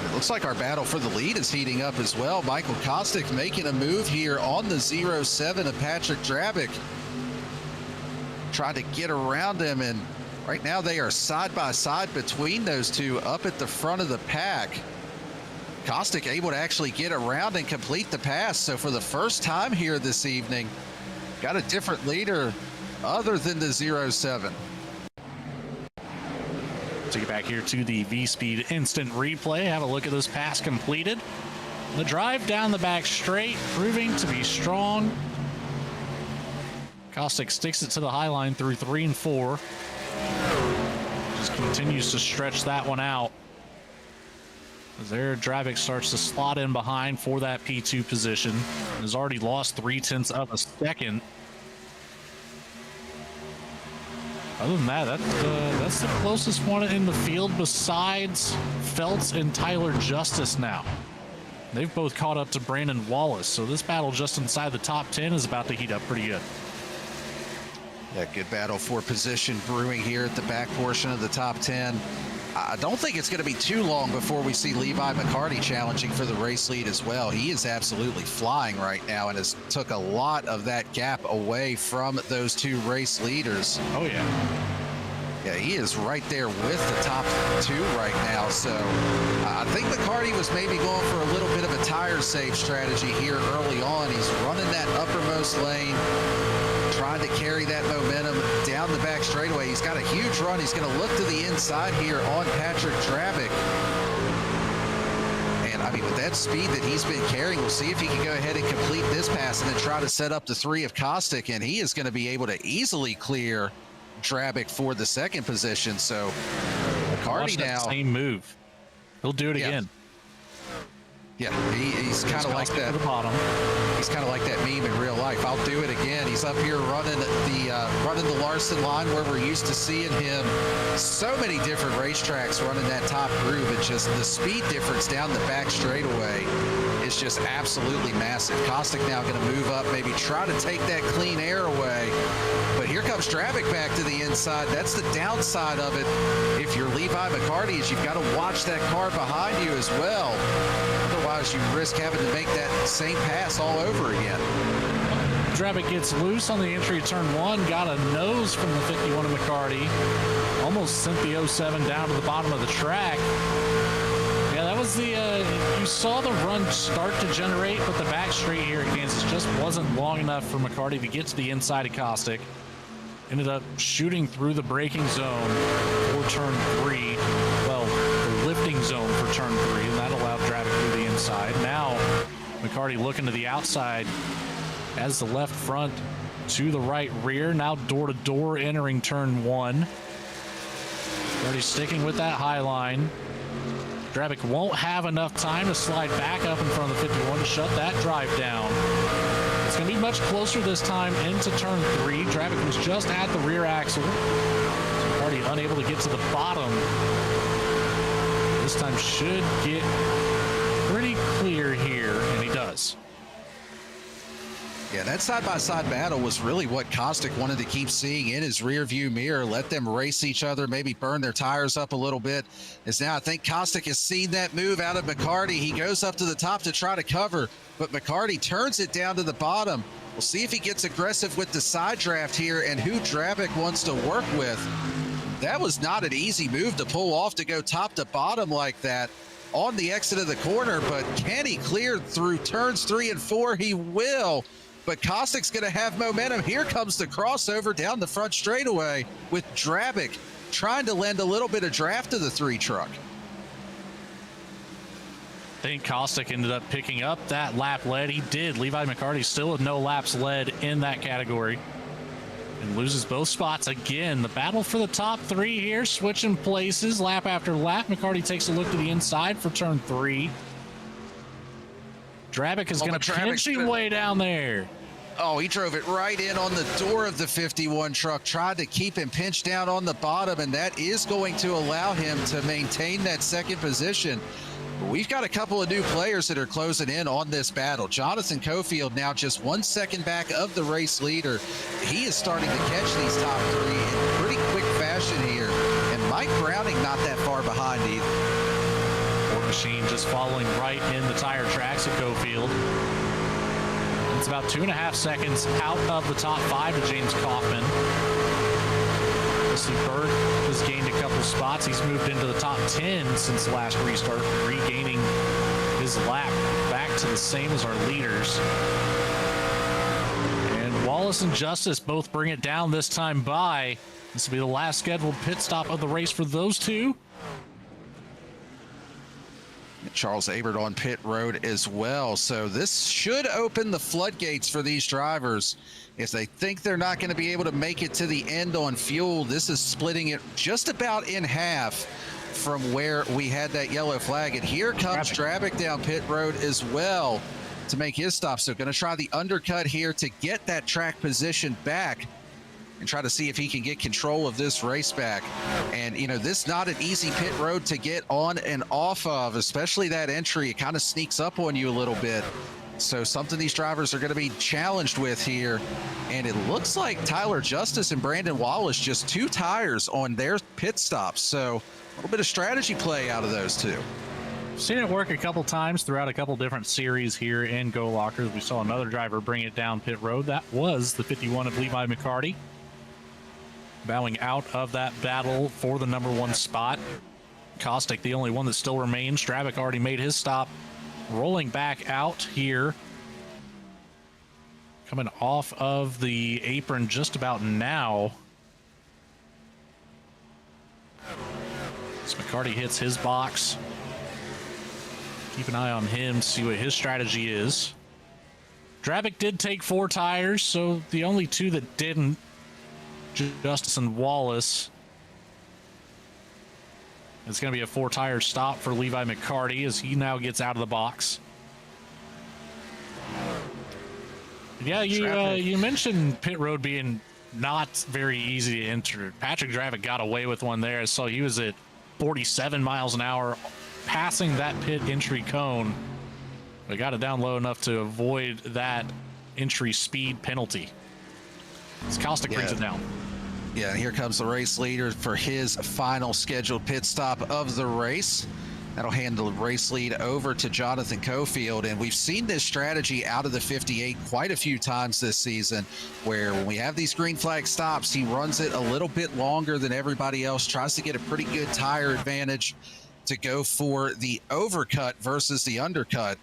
It looks like our battle for the lead is heating up as well. Michael Kostick making a move here on the 07 of Patrick Drabick. Tried to get around him, and right now they are side by side between those two up at the front of the pack. Kostick able to actually get around and complete the pass. So for the first time here this evening, got a different leader other than the 07. Take it back here to the V-Speed instant replay. Have a look at this pass completed. The drive down the back straight, proving to be strong. Caustic sticks it to the high line through 3 and 4. Just continues to stretch that one out. As there, Dravik starts to slot in behind for that P2 position. Has already lost 0.3 of a second. Other than that, that's the closest one in the field besides Feltz and Tyler Justice now. They've both caught up to Brandon Wallace, so this battle just inside the top 10 is about to heat up pretty good. Yeah, good battle for position brewing here at the back portion of the top 10. I don't think it's going to be too long before we see Levi McCarty challenging for the race lead as well. He is absolutely flying right now and has took a lot of that gap away from those two race leaders. Oh, yeah. Yeah, he is right there with the top 2 right now. So I think McCarty was maybe going for a little bit of a tire save strategy here early on. He's running that uppermost lane, trying to carry that momentum down the back straightaway. He's got a huge run. He's going to look to the inside here on Patrick Dravik. And I mean, with that speed that he's been carrying, we'll see if he can go ahead and complete this pass and then try to set up the 3 of Caustic. And he is going to be able to easily clear Dravik for the second position. So McCarty now. Same move. He'll do it again. Yeah, he's kind of like that. To the bottom. He's kind of like that meme in real life. I'll do it again. He's up here running the Larson line where we're used to seeing him. So many different racetracks running that top groove, and just the speed difference down the back straightaway is just absolutely massive. Caustic now going to move up, maybe try to take that clean air away. But here comes Dravik back to the inside. That's the downside of it. If you're Levi McCarty, is you've got to watch that car behind you as well. Otherwise, you risk having to make that same pass all over again. Dravik gets loose on the entry of turn 1, got a nose from the 51 of McCarty. Almost sent the 07 down to the bottom of the track. Yeah, that was the, you saw the run start to generate, but the back straight here at Kansas just wasn't long enough for McCarty to get to the inside of Caustic. Ended up shooting through the braking zone for turn 3. Well, the lifting zone for turn 3, and that allowed Dravik through the inside. Now, McCarty looking to the outside as the left front to the right rear. Now door-to-door entering turn 1. Already sticking with that high line. Dravik won't have enough time to slide back up in front of the 51 to shut that drive down. It's going to be much closer this time into turn 3. Dravik was just at the rear axle. Already unable to get to the bottom. This time should get pretty clear here, and he does. Yeah, that side-by-side battle was really what Caustic wanted to keep seeing in his rear-view mirror. Let them race each other, maybe burn their tires up a little bit. As now I think Caustic has seen that move out of McCarty. He goes up to the top to try to cover, but McCarty turns it down to the bottom. We'll see if he gets aggressive with the side draft here and who Dravik wants to work with. That was not an easy move to pull off, to go top to bottom like that on the exit of the corner, but can he clear through turns 3 and 4? He will. But Caustic's going to have momentum. Here comes the crossover down the front straightaway with Dravik trying to lend a little bit of draft to the 3 truck. I think Caustic ended up picking up that lap lead. He did. Levi McCarty still with no laps led in that category. And loses both spots again. The battle for the top 3 here, switching places lap after lap. McCarty takes a look to the inside for turn 3. Dravik is going to pinch him way down there. Oh, he drove it right in on the door of the 51 truck, tried to keep him pinched down on the bottom, and that is going to allow him to maintain that second position. But we've got a couple of new players that are closing in on this battle. Jonathan Cofield now just 1 second back of the race leader. He is starting to catch these top 3 in pretty quick fashion here. And Mike Browning not that far behind either. Machine just following right in the tire tracks of Cofield. It's about 2.5 seconds out of the top 5 to James Kaufman. Wesley Bird has gained a couple spots. He's moved into the top 10 since the last restart, regaining his lap back to the same as our leaders. And Wallace and Justice both bring it down this time by This will be the last scheduled pit stop of the race for those two. Charles Abert on pit road as well. So this should open the floodgates for these drivers. If they think they're not going to be able to make it to the end on fuel, this is splitting it just about in half from where we had that yellow flag. And here comes Drabic down pit road as well to make his stop. So going to try the undercut here to get that track position back and try to see if he can get control of this race back. And, you know, this not an easy pit road to get on and off of, especially that entry. It kind of sneaks up on you a little bit. So something these drivers are going to be challenged with here. And it looks like Tyler Justice and Brandon Wallace just 2 tires on their pit stops. So a little bit of strategy play out of those two. Seen it work a couple times throughout a couple different series here in Go Lockers. We saw another driver bring it down pit road. That was the 51 of Levi McCarty, bowing out of that battle for the #1 spot. Kostick, the only one that still remains. Drabic already made his stop, rolling back out here, coming off of the apron just about now. As McCarty hits his box, keep an eye on him, see what his strategy is. Drabic did take 4 tires, so the only 2 that didn't, Justice and Wallace. It's going to be a 4-tire stop for Levi McCarty as he now gets out of the box. Yeah, you mentioned pit road being not very easy to enter. Patrick Drabic got away with one there, so he was at 47 miles an hour passing that pit entry cone, but got it down low enough to avoid that entry speed penalty. As Kostick brings it down. Yeah, and here comes the race leader for his final scheduled pit stop of the race. That'll hand the race lead over to Jonathan Cofield. And we've seen this strategy out of the 58 quite a few times this season, where when we have these green flag stops, he runs it a little bit longer than everybody else, tries to get a pretty good tire advantage to go for the overcut versus the undercut.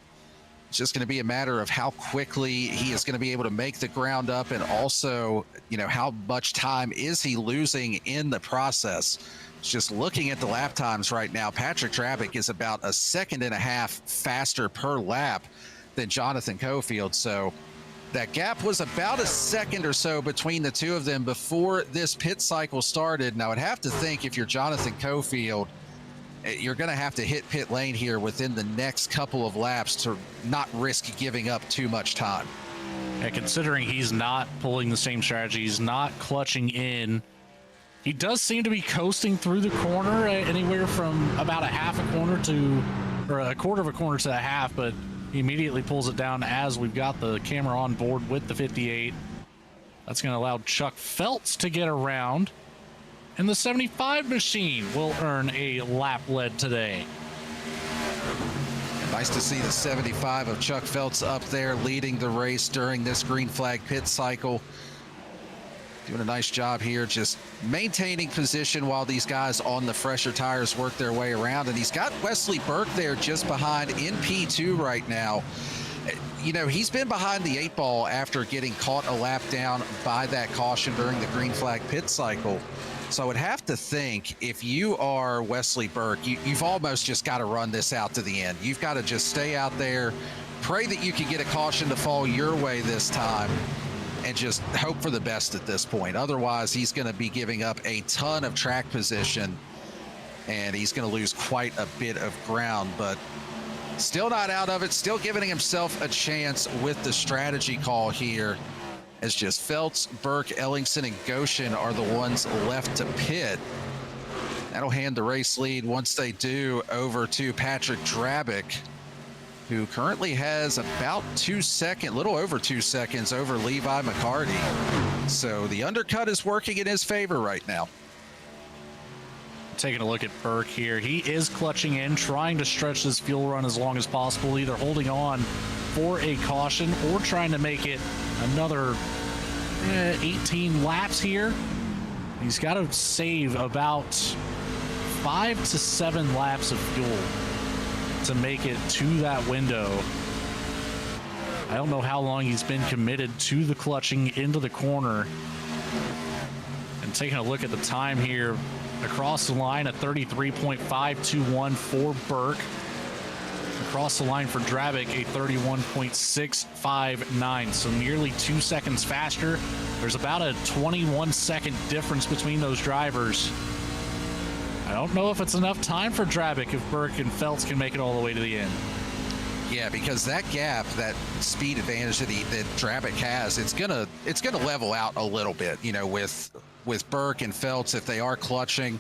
It's just going to be a matter of how quickly he is going to be able to make the ground up, and also, you know, how much time is he losing in the process. Just looking at the lap times right now, Patrick Drabic is about 1.5 seconds faster per lap than Jonathan Cofield. So that gap was about 1 second or so between the two of them before this pit cycle started. Now I'd have to think, if you're Jonathan Cofield, you're going to have to hit pit lane here within the next couple of laps to not risk giving up too much time. And considering he's not pulling the same strategy, he's not clutching in, he does seem to be coasting through the corner, anywhere from about 1/2 corner to, or 1/4 corner to 1/2, but he immediately pulls it down as we've got the camera on board with the 58. That's going to allow Chuck Feltz to get around, and the 75 machine will earn a lap lead today. Nice to see the 75 of Chuck Feltz up there leading the race during this green flag pit cycle. Doing a nice job here, just maintaining position while these guys on the fresher tires work their way around. And he's got Wesley Burke there just behind in P2 right now. You know, he's been behind the 8 ball after getting caught a lap down by that caution during the green flag pit cycle. So I would have to think, if you are Wesley Burke, you've almost just got to run this out to the end. You've got to just stay out there, pray that you can get a caution to fall your way this time, and just hope for the best at this point. Otherwise, he's going to be giving up a ton of track position, and he's going to lose quite a bit of ground. But still not out of it, still giving himself a chance with the strategy call here, as just Feltz, Burke, Ellingson, and Goshen are the ones left to pit. That'll hand the race lead, once they do, over to Patrick Drabic, who currently has about little over 2 seconds over Levi McCarty. So the undercut is working in his favor right now. Taking a look at Burke here, he is clutching in, trying to stretch this fuel run as long as possible, either holding on for a caution or trying to make it another 18 laps here. He's got to save about 5 to 7 laps of fuel to make it to that window. I don't know how long he's been committed to the clutching into the corner. And And taking a look at the time here, across the line, a 33.521 for Burke. Across the line for Drabic, a 31.659, so nearly 2 seconds faster. There's about a 21-second difference between those drivers. I don't know if it's enough time for Drabic if Burke and Feltz can make it all the way to the end. Yeah, because that gap, that speed advantage that Drabic has, it's gonna level out a little bit. You know, with Burke and Feltz, if they are clutching,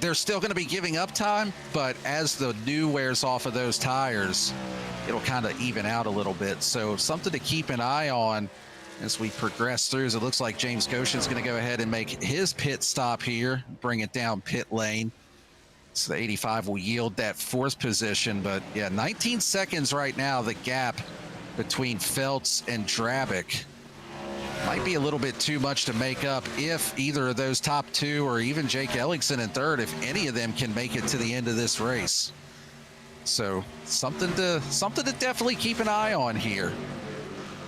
they're still going to be giving up time, but as the new wears off of those tires, it'll kind of even out a little bit. So something to keep an eye on as we progress through. As it looks like James Goshen's going to go ahead and make his pit stop here, bring it down pit lane. So the 85 will yield that 4th position, but yeah, 19 seconds right now, the gap between Feltz and Drabic. Might be a little bit too much to make up if either of those top 2 or even Jake Ellingson in 3rd, if any of them can make it to the end of this race. So something to definitely keep an eye on here.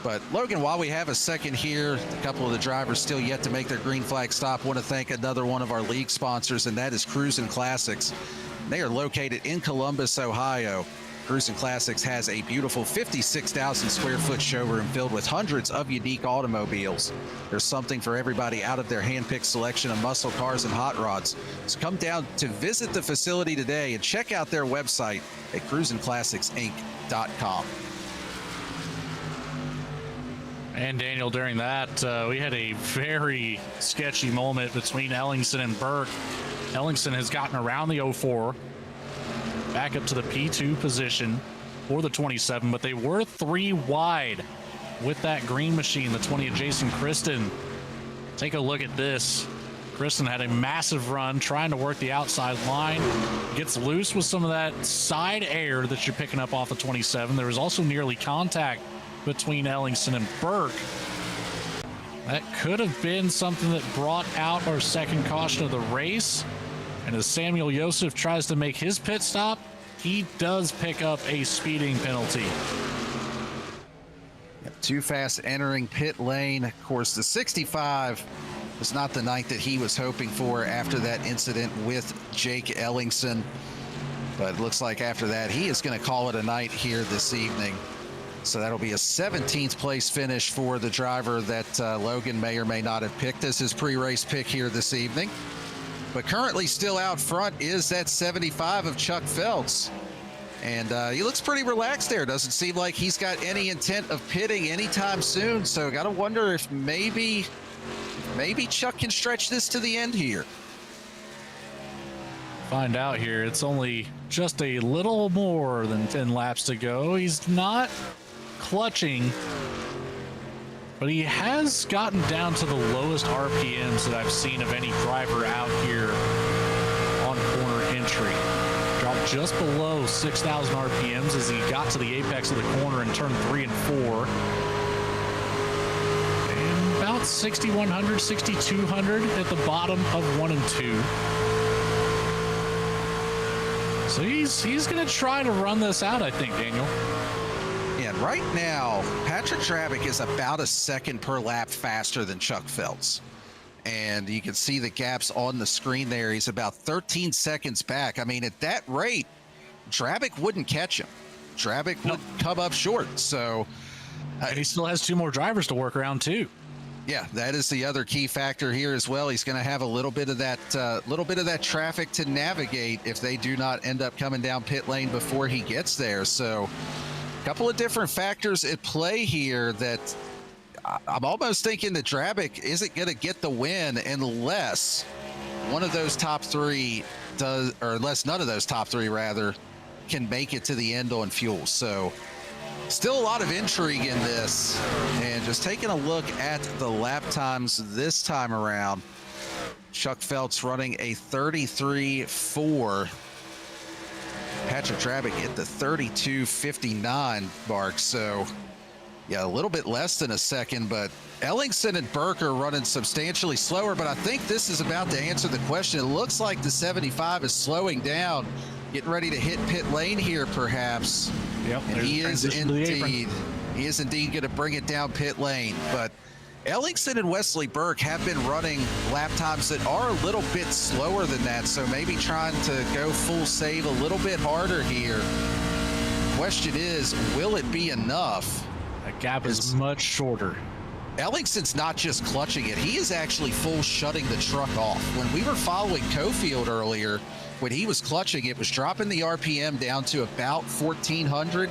But Logan, while we have a second here, a couple of the drivers still yet to make their green flag stop. Want to thank another one of our league sponsors, and that is Cruisin' Classics. They are located in Columbus, Ohio. Cruisin' Classics has a beautiful 56,000 square foot showroom filled with hundreds of unique automobiles. There's something for everybody out of their hand-picked selection of muscle cars and hot rods. So come down to visit the facility today and check out their website at cruisinclassicsinc.com. And Daniel, during that, we had a very sketchy moment between Ellingson and Burke. Ellingson has gotten around the 04. Back up to the P2 position for the 27, but they were 3 wide with that green machine, the 20 of Jason Kristen. Take a look at this. Kristen had a massive run trying to work the outside line, gets loose with some of that side air that you're picking up off the 27. There was also nearly contact between Ellingson and Burke. That could have been something that brought out our second caution of the race. And as Samuel Joseph tries to make his pit stop, he does pick up a speeding penalty. Too fast entering pit lane. Of course, the 65 was not the night that he was hoping for after that incident with Jake Ellingson. But it looks like after that, he is going to call it a night here this evening. So that'll be a 17th place finish for the driver that Logan may or may not have picked as his pre-race pick here this evening. But currently still out front is that 75 of Chuck Feltz. And he looks pretty relaxed there. Doesn't seem like he's got any intent of pitting anytime soon. So got to wonder if maybe Chuck can stretch this to the end here. Find out here. It's only just a little more than 10 laps to go. He's not clutching, but he has gotten down to the lowest RPMs that I've seen of any driver out here on corner entry. Dropped just below 6,000 RPMs as he got to the apex of the corner in turn 3 and 4. And about 6,100, 6,200 at the bottom of 1 and 2. So he's going to try to run this out, I think, Daniel. And right now, Patrick Drabic is about a second per lap faster than Chuck Feltz. And you can see the gaps on the screen there. He's about 13 seconds back. I mean, at that rate, Drabic wouldn't catch him. Drabic would come up short. So and he still has 2 more drivers to work around, too. Yeah, that is the other key factor here as well. He's going to have a little bit of that traffic to navigate if they do not end up coming down pit lane before he gets there. So a couple of different factors at play here that I'm almost thinking that Drabic isn't going to get the win unless one of those top 3 does, or unless none of those top 3 rather can make it to the end on fuel. So still a lot of intrigue in this. And just taking a look at the lap times this time around, Chuck Feltz running a 33.4. Patrick Drabic at the 32.59 mark. So yeah, a little bit less than a second, but Ellingson and Burke are running substantially slower. But I think this is about to answer the question. It looks like the 75 is slowing down, getting ready to hit pit lane here, perhaps. Yep, and he is indeed going to bring it down pit lane. But Ellingson and Wesley Burke have been running lap times that are a little bit slower than that, so maybe trying to go full save a little bit harder here. Question is, will it be enough? That gap is much shorter. Ellingson's not just clutching it, he is actually full shutting the truck off. When we were following Cofield earlier, when he was clutching, it was dropping the RPM down to about 1,400.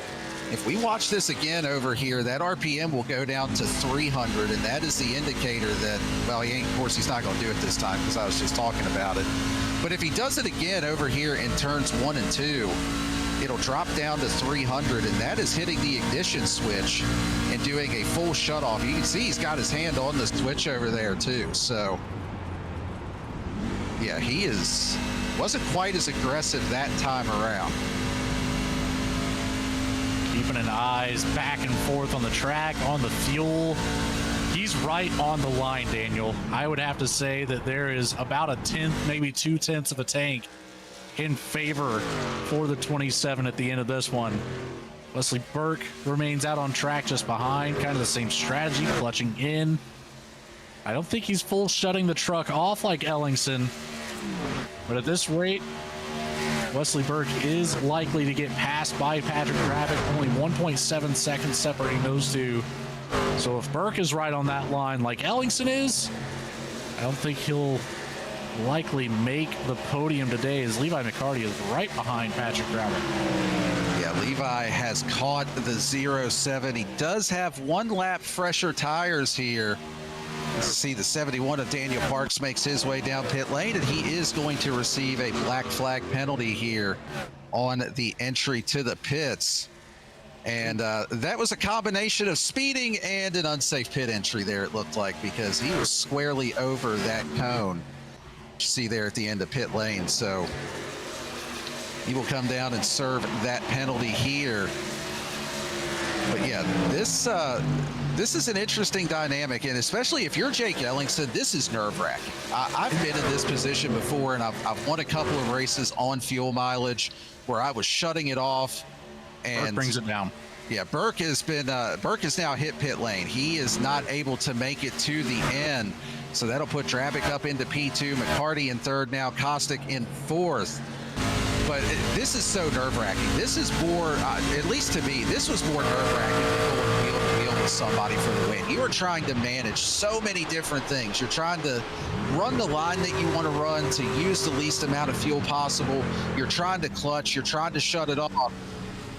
If we watch this again over here, that RPM will go down to 300, and that is the indicator that, well, of course, he's not going to do it this time because I was just talking about it. But if he does it again over here in turns 1 and 2, it'll drop down to 300, and that is hitting the ignition switch and doing a full shutoff. You can see he's got his hand on the switch over there too. So yeah, he wasn't quite as aggressive that time around. Keeping an eyes back and forth on the track, on the fuel. He's right on the line, Daniel. I would have to say that there is about a tenth, maybe 2/10 of a tank in favor for the 27 at the end of this one. Wesley Burke remains out on track just behind, kind of the same strategy, clutching in. I don't think he's full shutting the truck off like Ellingson, but at this rate, Wesley Burke is likely to get passed by Patrick Dravick, only 1.7 seconds separating those two. So if Burke is right on that line like Ellingson is, I don't think he'll likely make the podium today, as Levi McCarty is right behind Patrick Dravick. Yeah, Levi has caught the 07. He does have one lap fresher tires here. Let's see, the 71 of Daniel Parks makes his way down pit lane, and he is going to receive a black flag penalty here on the entry to the pits. And that was a combination of speeding and an unsafe pit entry there, it looked like, because he was squarely over that cone. You see there at the end of pit lane. So he will come down and serve that penalty here. But yeah, this is an interesting dynamic, and especially if you're Jake Ellingson, this is nerve-wracking. I've been in this position before, and I've won a couple of races on fuel mileage where I was shutting it off, and Burke brings it down. Yeah, Burke has now hit pit lane. He is not able to make it to the end, so that'll put Dravick up into P2, McCarty in third now, Kostick in fourth. But this is so nerve-wracking. This is more, at least to me, this was more nerve-wracking than going wheel to wheel with somebody for the win. You are trying to manage so many different things. You're trying to run the line that you want to run to use the least amount of fuel possible. You're trying to clutch. You're trying to shut it off.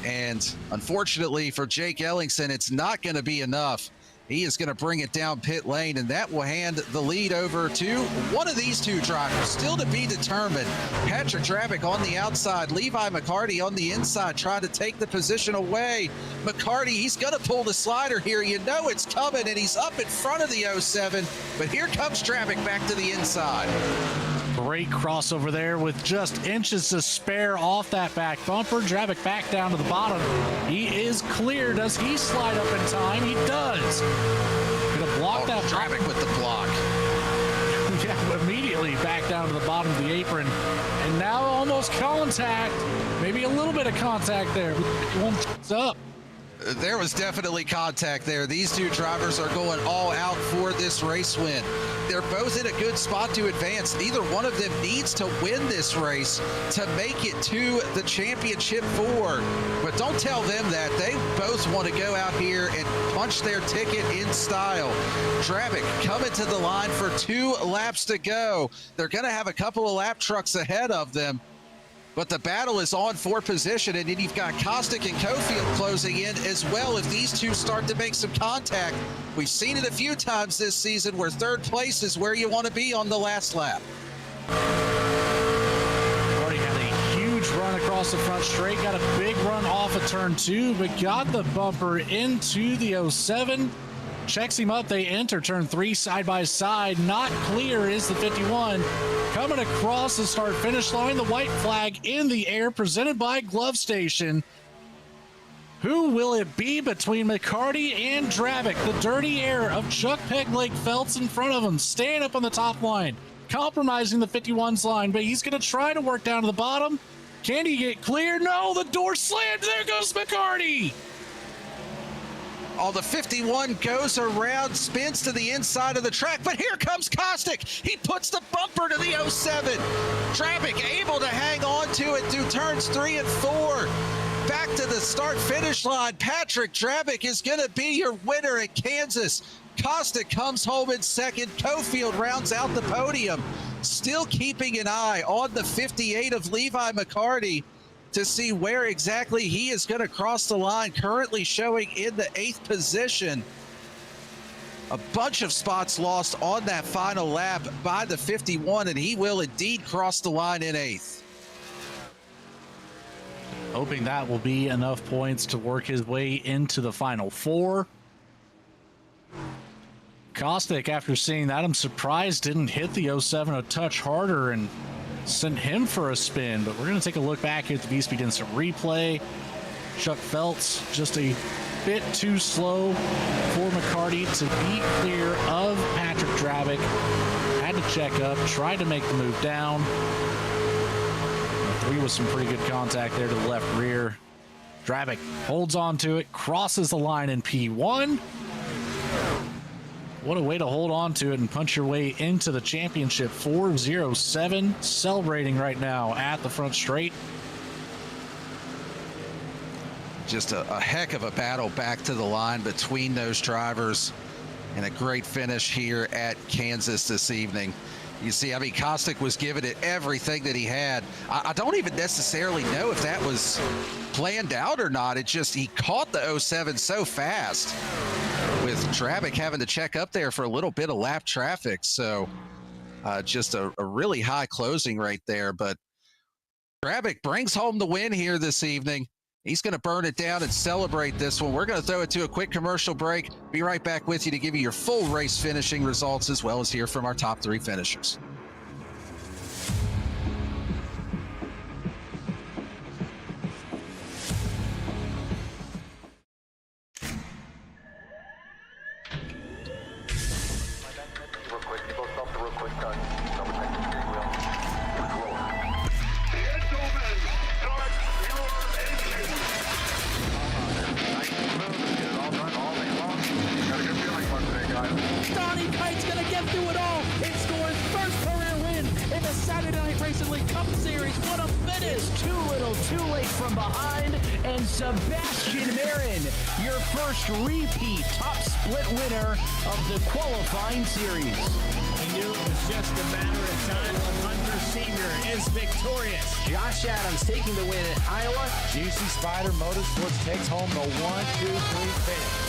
And unfortunately for Jake Ellingson, it's not going to be enough. He is going to bring it down pit lane, and that will hand the lead over to one of these two drivers, still to be determined. Patrick Dravick on the outside, Levi McCarty on the inside, trying to take the position away. McCarty, he's going to pull the slider here. You know it's coming, and he's up in front of the 07, but here comes Dravick back to the inside. Great crossover there with just inches to spare off that back bumper. Dravick back down to the bottom. He is clear. Does he slide up in time? He does. Gonna block that. Dravick with the block. Yeah, immediately back down to the bottom of the apron. And now almost contact. Maybe a little bit of contact there. One's up. There was definitely contact there. These two drivers are going all out for this race win. They're both in a good spot to advance. Neither one of them needs to win this race to make it to the championship 4. But don't tell them that. They both want to go out here and punch their ticket in style. Dravick coming to the line for 2 laps to go. They're going to have a couple of lap trucks ahead of them. But the battle is on for position, and then you've got Kostick and Cofield closing in as well if these two start to make some contact. We've seen it a few times this season where third place is where you want to be on the last lap. Already had a huge run across the front straight, got a big run off of turn 2, but got the bumper into the 07. Checks him up, they enter turn 3 side by side. Not clear is the 51. Coming across the start-finish line, the white flag in the air, presented by Glove Station. Who will it be between McCarty and Dravick? The dirty air of Chuck Pegleg Feltz in front of him, staying up on the top line, compromising the 51's line, but he's going to try to work down to the bottom. Can he get clear? No, the door slammed. There goes McCarty. Oh, the 51 goes around, spins to the inside of the track, but here comes Kostic. He puts the bumper to the 07. Drabic able to hang on to it through turns 3 and 4. Back to the start-finish line. Patrick Drabic is going to be your winner at Kansas. Kostic comes home in second. Cofield rounds out the podium. Still keeping an eye on the 58 of Levi McCarty to see where exactly he is going to cross the line, currently showing in the 8th position. A bunch of spots lost on that final lap by the 51, and he will indeed cross the line in 8th. Hoping that will be enough points to work his way into the final 4. Kostic, after seeing that, I'm surprised didn't hit the 07 a touch harder and sent him for a spin. But we're going to take a look back at the V-Speed Instant Replay. Chuck Feltz just a bit too slow for McCarty to be clear of Patrick Drabic. Had to check up, tried to make the move down. 3 with some pretty good contact there to the left rear. Drabic holds on to it, crosses the line in P1. What a way to hold on to it and punch your way into the championship. 4:07, celebrating right now at the front straight. Just a heck of a battle back to the line between those drivers, and a great finish here at Kansas this evening. You see, I mean, Kostic was giving it everything that he had. I don't even necessarily know if that was planned out or not. It just, he caught the 07 so fast, with Drabic having to check up there for a little bit of lap traffic. So just a really high closing right there. But Drabic brings home the win here this evening. He's going to burn it down and celebrate this one. We're going to throw it to a quick commercial break. Be right back with you to give you your full race finishing results, as well as hear from our top 3 finishers. Sebastian Marin, your first repeat top split winner of the qualifying series. He knew it was just a matter of time. Hunter Sr. is victorious. Josh Adams taking the win at Iowa. Juicy Spider Motorsports takes home the 1-2-3 finish.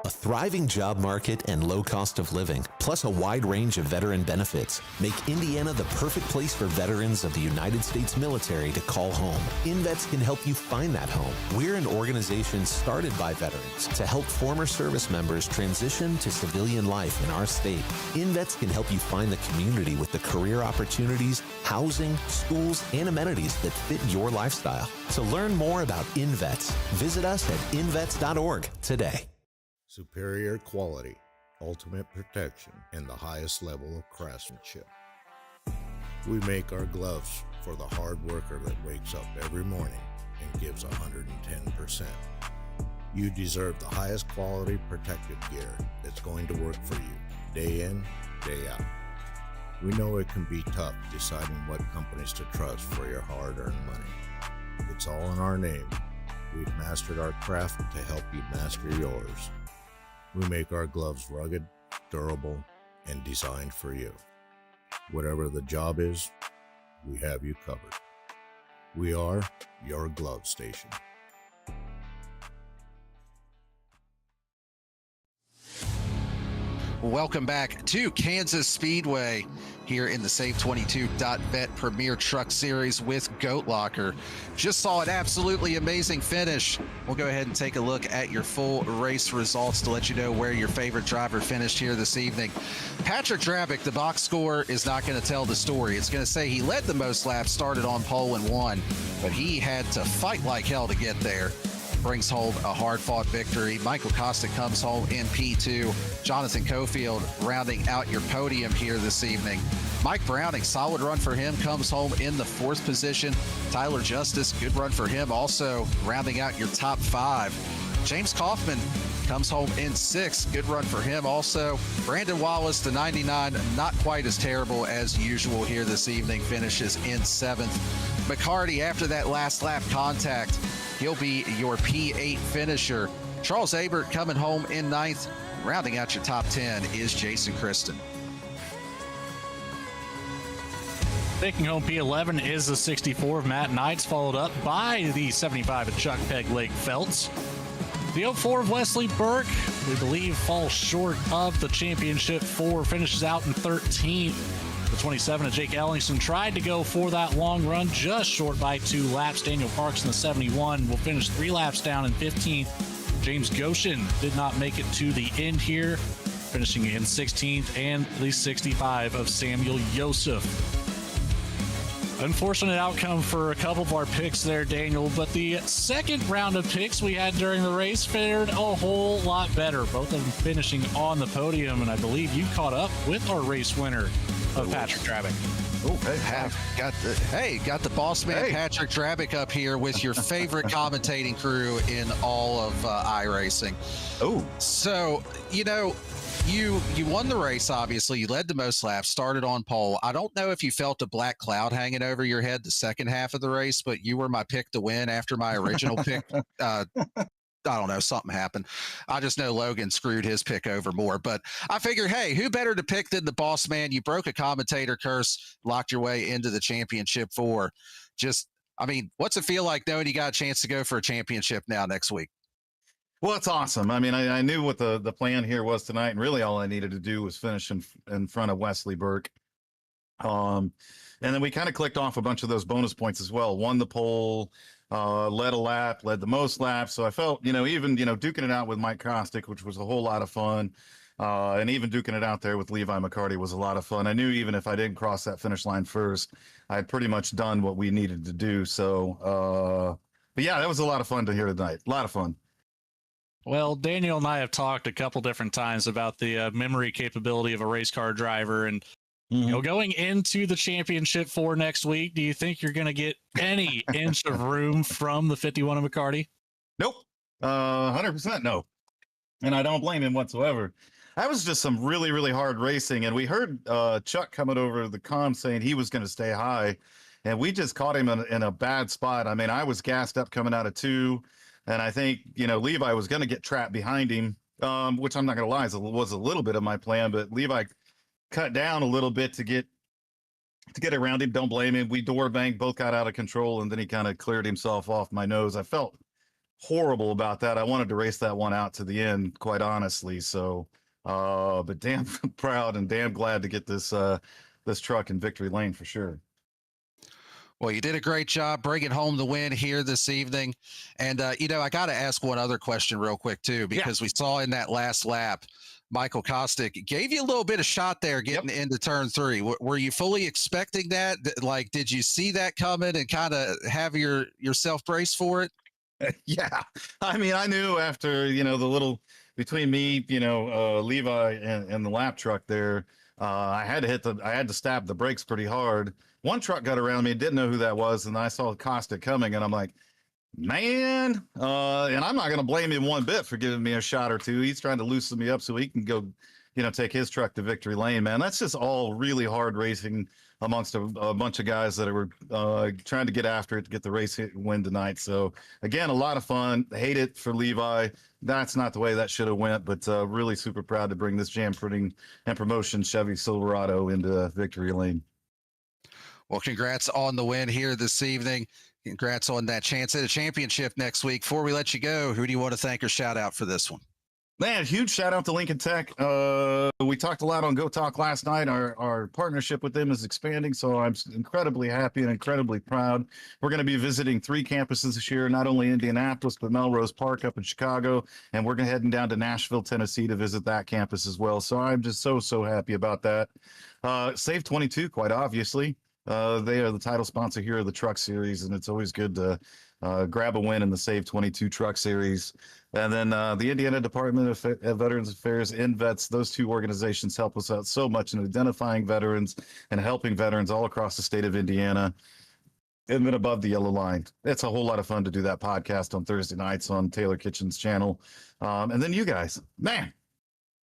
A thriving job market and low cost of living, plus a wide range of veteran benefits, make Indiana the perfect place for veterans of the United States military to call home. InVets can help you find that home. We're an organization started by veterans to help former service members transition to civilian life in our state. InVets can help you find the community with the career opportunities, housing, schools, and amenities that fit your lifestyle. To learn more about InVets, visit us at invets.org today. Superior quality, ultimate protection, and the highest level of craftsmanship. We make our gloves for the hard worker that wakes up every morning and gives 110%. You deserve the highest quality protective gear that's going to work for you, day in, day out. We know it can be tough deciding what companies to trust for your hard-earned money. It's all in our name. We've mastered our craft to help you master yours. We make our gloves rugged, durable, and designed for you. Whatever the job is, we have you covered. We are your glove station. Welcome back to Kansas Speedway here in the SAVE22.vet Premier Truck Series with Goat Locker. Just saw an absolutely amazing finish. We'll go ahead and take a look at your full race results to let you know where your favorite driver finished here this evening. Patrick Drabick, the box score is not going to tell the story. It's going to say he led the most laps, started on pole and won, but he had to fight like hell to get there. Brings home a hard-fought victory. Michael Kostick comes home in P2. Jonathan Cofield rounding out your podium here this evening. Mike Browning, solid run for him, comes home in the 4th position. Tyler Justice, good run for him, also rounding out your top 5. James Kaufman comes home in 6th. Good run for him also. Brandon Wallace, the 99, not quite as terrible as usual here this evening, finishes in 7th. McCarty, after that last lap contact, he'll be your P8 finisher. Charles Abert coming home in 9th. Rounding out your top 10 is Jason Kristen. Taking home P11 is the 64 of Matt Knights, followed up by the 75 of Chuck Peg Lake Feltz. The 04 of Wesley Burke, we believe, falls short of the championship 4, finishes out in 13th. The 27 of Jake Ellingson tried to go for that long run, just short by 2 laps. Daniel Parks in the 71 will finish 3 laps down in 15th. James Goshen did not make it to the end here, finishing in 16th, and the 65 of Samuel Yosef. Unfortunate outcome for a couple of our picks there, Daniel, but the second round of picks we had during the race fared a whole lot better, both of them finishing on the podium, and I believe you caught up with our race winner of Patrick Drabick. Got the boss man Patrick Drabick up here with your favorite commentating crew in all of iRacing. So, you won the race, obviously. You led the most laps, started on pole. I don't know if you felt a black cloud hanging over your head the second half of the race, but you were my pick to win after my original pick. I don't know, something happened. I just know Logan screwed his pick over more, but I figured, hey, who better to pick than the boss man? You broke a commentator curse, locked your way into the championship 4. What's it feel like knowing you got a chance to go for a championship now next week? Well, it's awesome. I mean, I knew what the plan here was tonight, and really all I needed to do was finish in front of Wesley Burke. And then we kind of clicked off a bunch of those bonus points as well. Won the pole, led a lap, led the most laps. So I felt, even, duking it out with Mike Kostick, which was a whole lot of fun. And even duking it out there with Levi McCarty was a lot of fun. I knew even if I didn't cross that finish line first, I had pretty much done what we needed to do. So, but yeah, that was a lot of fun to hear tonight. A lot of fun. Well, Daniel and I have talked a couple different times about the memory capability of a race car driver, and going into the championship 4 next week, do you think you're going to get any inch of room from the 51 of McCarty? Nope. 100% no. And I don't blame him whatsoever. That was just some really, really hard racing. And we heard Chuck coming over the comm saying he was going to stay high, and we just caught him in a bad spot. I mean, I was gassed up coming out of 2. And I think, Levi was going to get trapped behind him, which I'm not going to lie, was a little bit of my plan. But Levi cut down a little bit to get around him. Don't blame him. We door banged, both got out of control, and then he kind of cleared himself off my nose. I felt horrible about that. I wanted to race that one out to the end, quite honestly. So, but damn proud and damn glad to get this truck in victory lane for sure. Well, you did a great job bringing home the win here this evening. And, I got to ask one other question real quick, too, because we saw in that last lap, Michael Kostick gave you a little bit of shot there getting into turn 3. Were you fully expecting that? Like, did you see that coming and kind of have yourself brace for it? Yeah. I mean, I knew after, the little between me, Levi and the lap truck there, I had to stab the brakes pretty hard. One truck got around me, didn't know who that was, and I saw Costa coming, and I'm like, man, and I'm not going to blame him one bit for giving me a shot or two. He's trying to loosen me up so he can go, take his truck to victory lane, man. That's just all really hard racing amongst a bunch of guys that were trying to get after it to get the race win tonight. So again, a lot of fun. Hate it for Levi. That's not the way that should have went, but really super proud to bring this jam printing and promotion Chevy Silverado into victory lane. Well, congrats on the win here this evening. Congrats on that chance at a championship next week. Before we let you go, who do you want to thank or shout out for this one? Man, huge shout out to Lincoln Tech. We talked a lot on Go Talk last night. Our partnership with them is expanding, so I'm incredibly happy and incredibly proud. We're going to be visiting 3 campuses this year, not only Indianapolis, but Melrose Park up in Chicago, and we're heading down to Nashville, Tennessee to visit that campus as well. So I'm just so happy about that. SAVE22, quite obviously. They are the title sponsor here of the Truck Series, and it's always good to grab a win in the SAVE22 Truck Series. And then the Indiana Department of Veterans Affairs, InVets, those 2 organizations help us out so much in identifying veterans and helping veterans all across the state of Indiana. And then Above the Yellow Line. It's a whole lot of fun to do that podcast on Thursday nights on Taylor Kitchen's channel. And then you guys, man,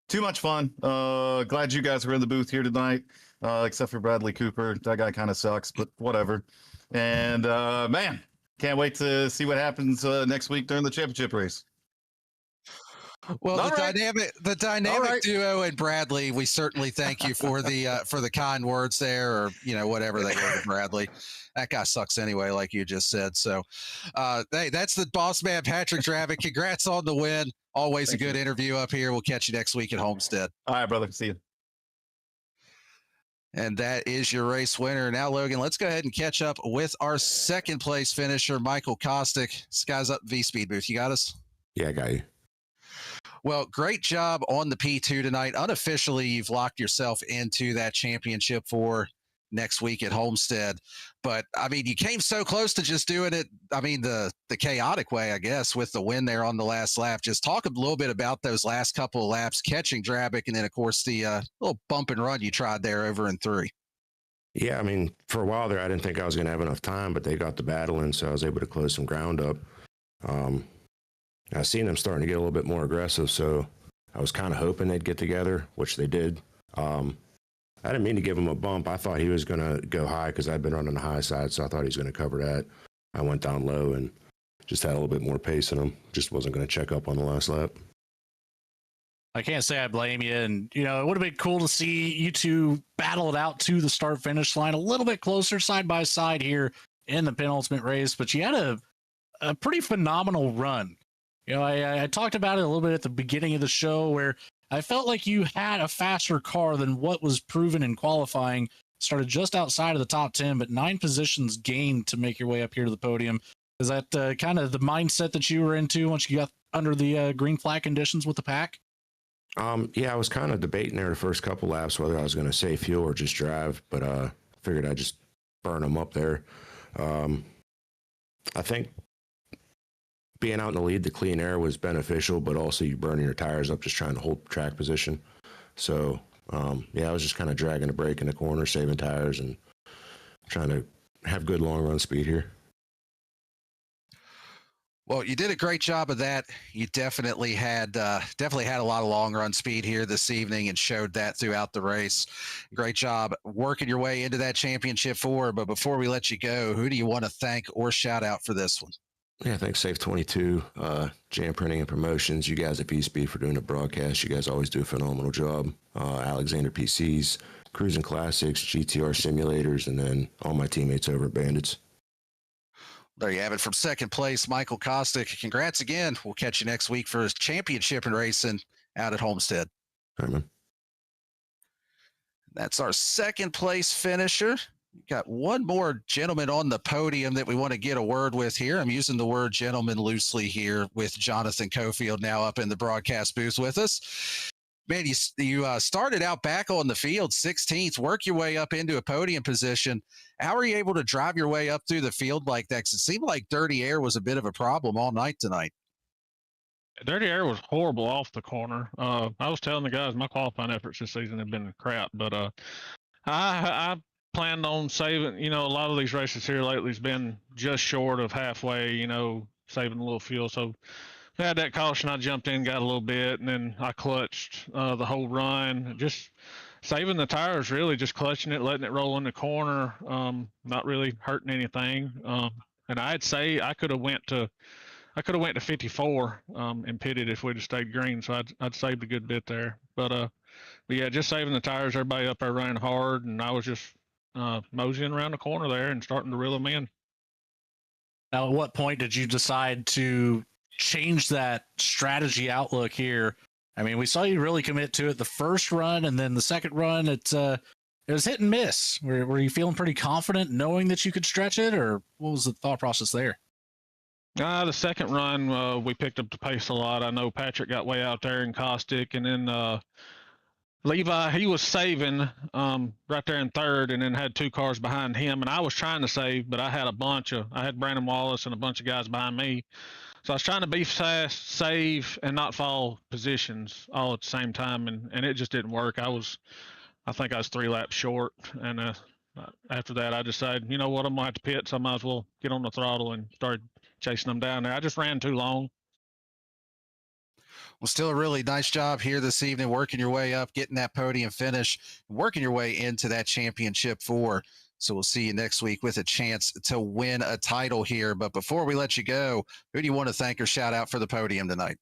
too much fun. Glad you guys were in the booth here tonight. Except for Bradley Cooper. That guy kind of sucks, but whatever. And man, can't wait to see what happens next week during the championship race. Well, the dynamic duo and Bradley, we certainly thank you for the kind words there, or whatever they were to Bradley. That guy sucks anyway, like you just said. So, hey, that's the boss man, Patrick Dravick. Congrats on the win. Always a good interview up here. We'll catch you next week at Homestead. All right, brother. See you. And that is your race winner. Now, Logan, let's go ahead and catch up with our second place finisher, Michael Kostick. Skies Up V-Speed booth. You got us? Yeah, I got you. Well, great job on the P2 tonight. Unofficially, you've locked yourself into that championship for next week at Homestead. But, I mean, you came so close to just doing it, I mean, the chaotic way, I guess, with the win there on the last lap. Just talk a little bit about those last couple of laps, catching Drabick, and then, of course, the little bump and run you tried there over in 3. Yeah, I mean, for a while there, I didn't think I was going to have enough time, but they got the battle in, so I was able to close some ground up. I seen them starting to get a little bit more aggressive, so I was kind of hoping they'd get together, which they did. I didn't mean to give him a bump. I thought he was going to go high because I'd been running the high side, so I thought he was going to cover that. I went down low and just had a little bit more pace in him. Just wasn't going to check up on the last lap. I can't say I blame you. And, it would have been cool to see you two battle it out to the start-finish line a little bit closer side by side here in the penultimate race. But you had a pretty phenomenal run. I talked about it a little bit at the beginning of the show where I felt like you had a faster car than what was proven in qualifying. Started just outside of the top 10, but 9 positions gained to make your way up here to the podium. Is that kind of the mindset that you were into once you got under the green flag conditions with the pack? Yeah, I was kind of debating there the first couple laps whether I was going to save fuel or just drive, but figured I'd just burn them up there. I think being out in the lead, the clean air was beneficial, but also you burning your tires up just trying to hold track position. So, yeah, I was just kind of dragging a brake in the corner, saving tires, and trying to have good long run speed here. Well, you did a great job of that. You definitely had a lot of long run speed here this evening and showed that throughout the race. Great job working your way into that championship 4. But before we let you go, who do you want to thank or shout out for this one? Yeah, thanks SAVE22, Jam Printing and Promotions, you guys at V-Speed for doing the broadcast. You guys always do a phenomenal job. Alexander PCs, Cruising Classics, GTR Simulators, and then all my teammates over at Bandits. There you have it from second place, Michael Kostick. Congrats again. We'll catch you next week for his championship in racing out at Homestead. All right, man. That's our second place finisher. Got one more gentleman on the podium that we want to get a word with here. I'm using the word gentleman loosely here with Jonathan Cofield now up in the broadcast booth with us. Man, you started out back on the field 16th, work your way up into a podium position. How are you able to drive your way up through the field like that? 'Cause it seemed like dirty air was a bit of a problem all night tonight. Dirty air was horrible off the corner. I was telling the guys my qualifying efforts this season have been crap, but I planned on saving. You know, a lot of these races here lately has been just short of halfway. You know, saving a little fuel. So I had that caution. I jumped in, got a little bit, and then I clutched the whole run. Just saving the tires, really, just clutching it, letting it roll in the corner, not really hurting anything. And I'd say I could have went to 54 and pitted if we'd have stayed green, so I'd saved a good bit there. But yeah, just saving the tires. Everybody up there running hard, and I was just moseying around the corner there and starting to reel them in. Now, at what point did you decide to change that strategy outlook here? I mean, we saw you really commit to it the first run, and then the second run, it was hit and miss. Were you feeling pretty confident knowing that you could stretch it, or what was the thought process there? The second run, we picked up the pace a lot. I know Patrick got way out there in Caustic, and then Levi, he was saving right there in third, and then had two cars behind him. And I was trying to save, but I had Brandon Wallace and a bunch of guys behind me. So I was trying to be fast, save, and not fall positions all at the same time, and it just didn't work. I think I was 3 laps short, and after that, I decided, you know what, I'm gonna have to pit, so I might as well get on the throttle and start chasing them down there. I just ran too long. Well, still a really nice job here this evening, working your way up, getting that podium finish, working your way into that championship 4. So we'll see you next week with a chance to win a title here. But before we let you go, who do you want to thank or shout out for the podium tonight?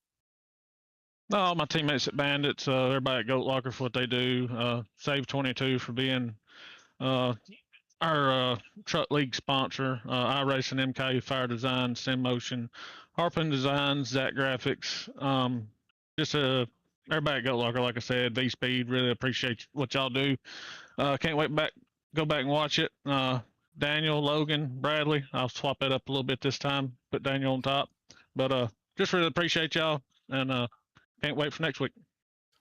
All my teammates at Bandits, everybody at Goat Locker for what they do. SAVE22 for being our truck league sponsor. iRacing, MK, Fire Design, SimMotion, Harpin Designs, Zach Graphics. Just everybody at Goat Locker, like I said, V Speed. Really appreciate what y'all do. Can't wait go back and watch it. Daniel, Logan, Bradley. I'll swap that up a little bit this time. Put Daniel on top. But just really appreciate y'all, and can't wait for next week.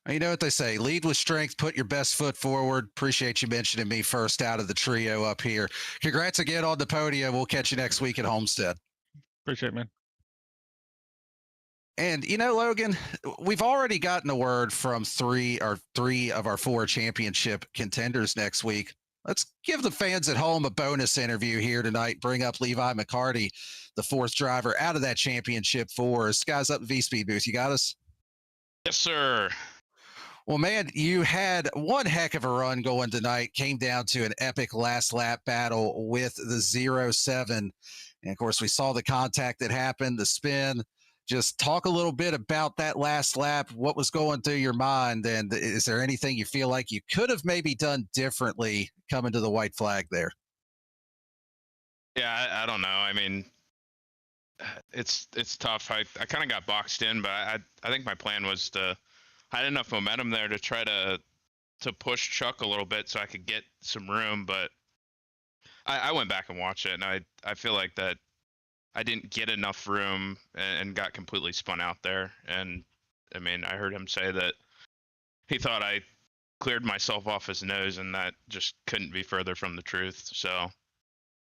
You know what they say, lead with strength, put your best foot forward. Appreciate you mentioning me first out of the trio up here. Congrats again on the podium. We'll catch you next week at Homestead. Appreciate it, man. And, you know, Logan, we've already gotten a word from three of our 4 championship contenders next week. Let's give the fans at home a bonus interview here tonight. Bring up Levi McCarty, the 4th driver out of that championship 4. This guy's up in V-Speed booth. You got us? Yes, sir. Well, man, you had one heck of a run going tonight. Came down to an epic last lap battle with the 07. And, of course, we saw the contact that happened, the spin. Just talk a little bit about that last lap, what was going through your mind, and is there anything you feel like you could have maybe done differently coming to the white flag there? Yeah, I don't know. I mean, it's tough. I kind of got boxed in, but I think my plan was I had enough momentum there to try to push Chuck a little bit so I could get some room, but I went back and watched it, and I feel like that I didn't get enough room and got completely spun out there. And I mean, I heard him say that he thought I cleared myself off his nose, and that just couldn't be further from the truth. So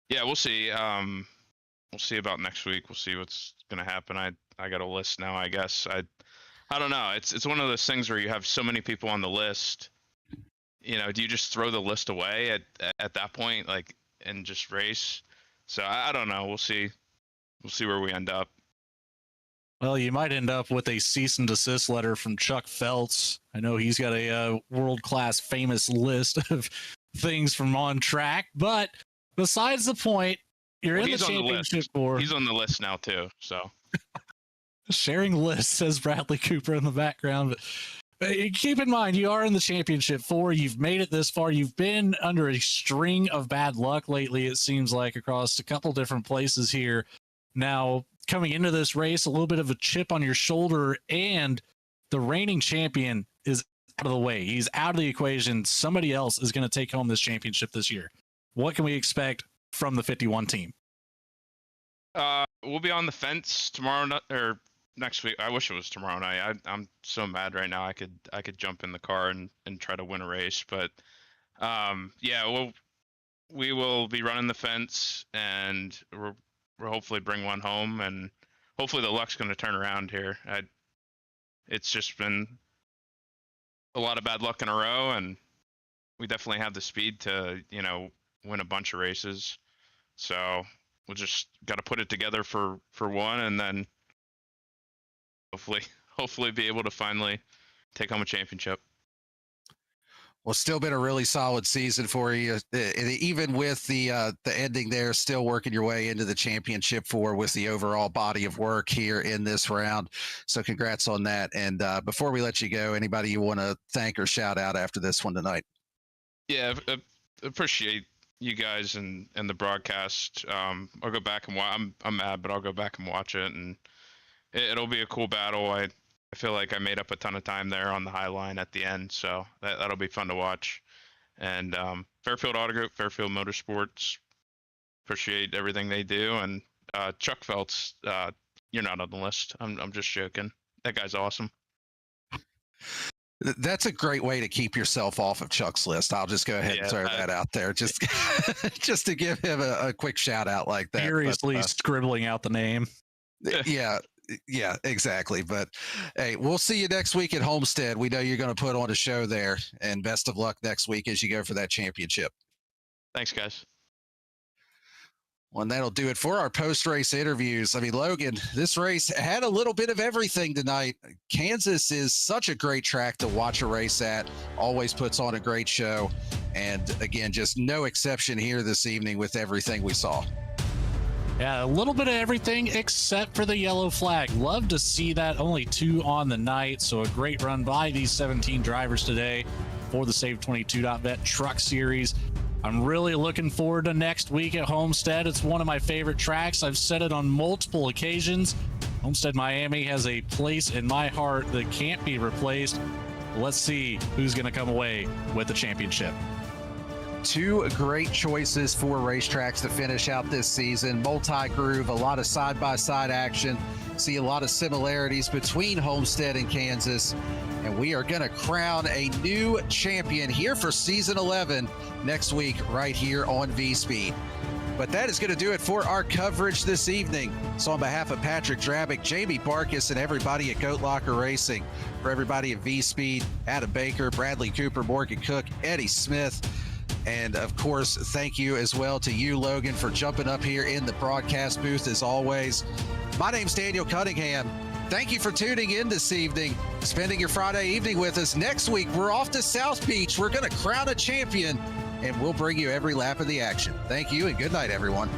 yeah, we'll see. We'll see about next week. We'll see what's gonna happen. I got a list now, I guess. I don't know. It's one of those things where you have so many people on the list. You know, do you just throw the list away at that point, like, and just race? So I don't know. We'll see. We'll see where we end up. Well, you might end up with a cease and desist letter from Chuck Feltz. I know he's got a world-class famous list of things from on track, but besides the point, you're in the championship 4. He's on the list now too, so. Sharing lists, says Bradley Cooper in the background. But keep in mind, you are in the championship 4. You've made it this far. You've been under a string of bad luck lately, it seems like, across a couple different places here. Now, coming into this race, a little bit of a chip on your shoulder, and the reigning champion is out of the way. He's out of the equation. Somebody else is going to take home this championship this year. What can we expect from the 51 team? We'll be on the fence tomorrow or next week. I wish it was tomorrow night. I'm so mad right now. I could jump in the car and try to win a race, but yeah, we will be running the fence, and we'll hopefully bring one home, and hopefully the luck's going to turn around here. it's just been a lot of bad luck in a row, and we definitely have the speed to, win a bunch of races. So we'll just got to put it together for one, and then hopefully be able to finally take home a championship. Well, still been a really solid season for you, even with the ending there. Still working your way into the championship with the overall body of work here in this round. So, congrats on that. And before we let you go, anybody you want to thank or shout out after this one tonight? Yeah, I appreciate you guys and the broadcast. I'll go back and watch. I'm mad, but I'll go back and watch it, and it'll be a cool battle. I feel like I made up a ton of time there on the high line at the end, so that'll be fun to watch. And Fairfield Auto Group, Fairfield Motorsports, appreciate everything they do. And Chuck Phelps, you're not on the list. I'm just joking. That guy's awesome. That's a great way to keep yourself off of Chuck's list. I'll just go ahead and throw that out there, just to give him a quick shout out like that. Seriously, scribbling out the name. Yeah, exactly. But hey, we'll see you next week at Homestead. We know you're going to put on a show there, and best of luck next week as you go for that championship. Thanks, guys. Well, and that'll do it for our post-race interviews. I mean, Logan, this race had a little bit of everything tonight. Kansas is such a great track to watch a race at, always puts on a great show. And again, just no exception here this evening with everything we saw. Yeah, a little bit of everything except for the yellow flag. Love to see that. Only 2 on the night, so a great run by these 17 drivers today for the SAVE22.vet Truck Series. I'm really looking forward to next week at Homestead. It's one of my favorite tracks. I've said it on multiple occasions. Homestead, Miami has a place in my heart that can't be replaced. Let's see who's going to come away with the championship. 2 great choices for racetracks to finish out this season. Multi-groove, a lot of side-by-side action. See a lot of similarities between Homestead and Kansas. And we are going to crown a new champion here for season 11 next week right here on V-Speed. But that is going to do it for our coverage this evening. So on behalf of Patrick Drabick, Jamie Barkis, and everybody at Goat Locker Racing, for everybody at V-Speed, Adam Baker, Bradley Cooper, Morgan Cook, Eddie Smith, and of course, thank you as well to you, Logan, for jumping up here in the broadcast booth as always. My name's Daniel Cunningham. Thank you for tuning in this evening, spending your Friday evening with us. Next week, we're off to South Beach. We're going to crown a champion, and we'll bring you every lap of the action. Thank you, and good night, everyone.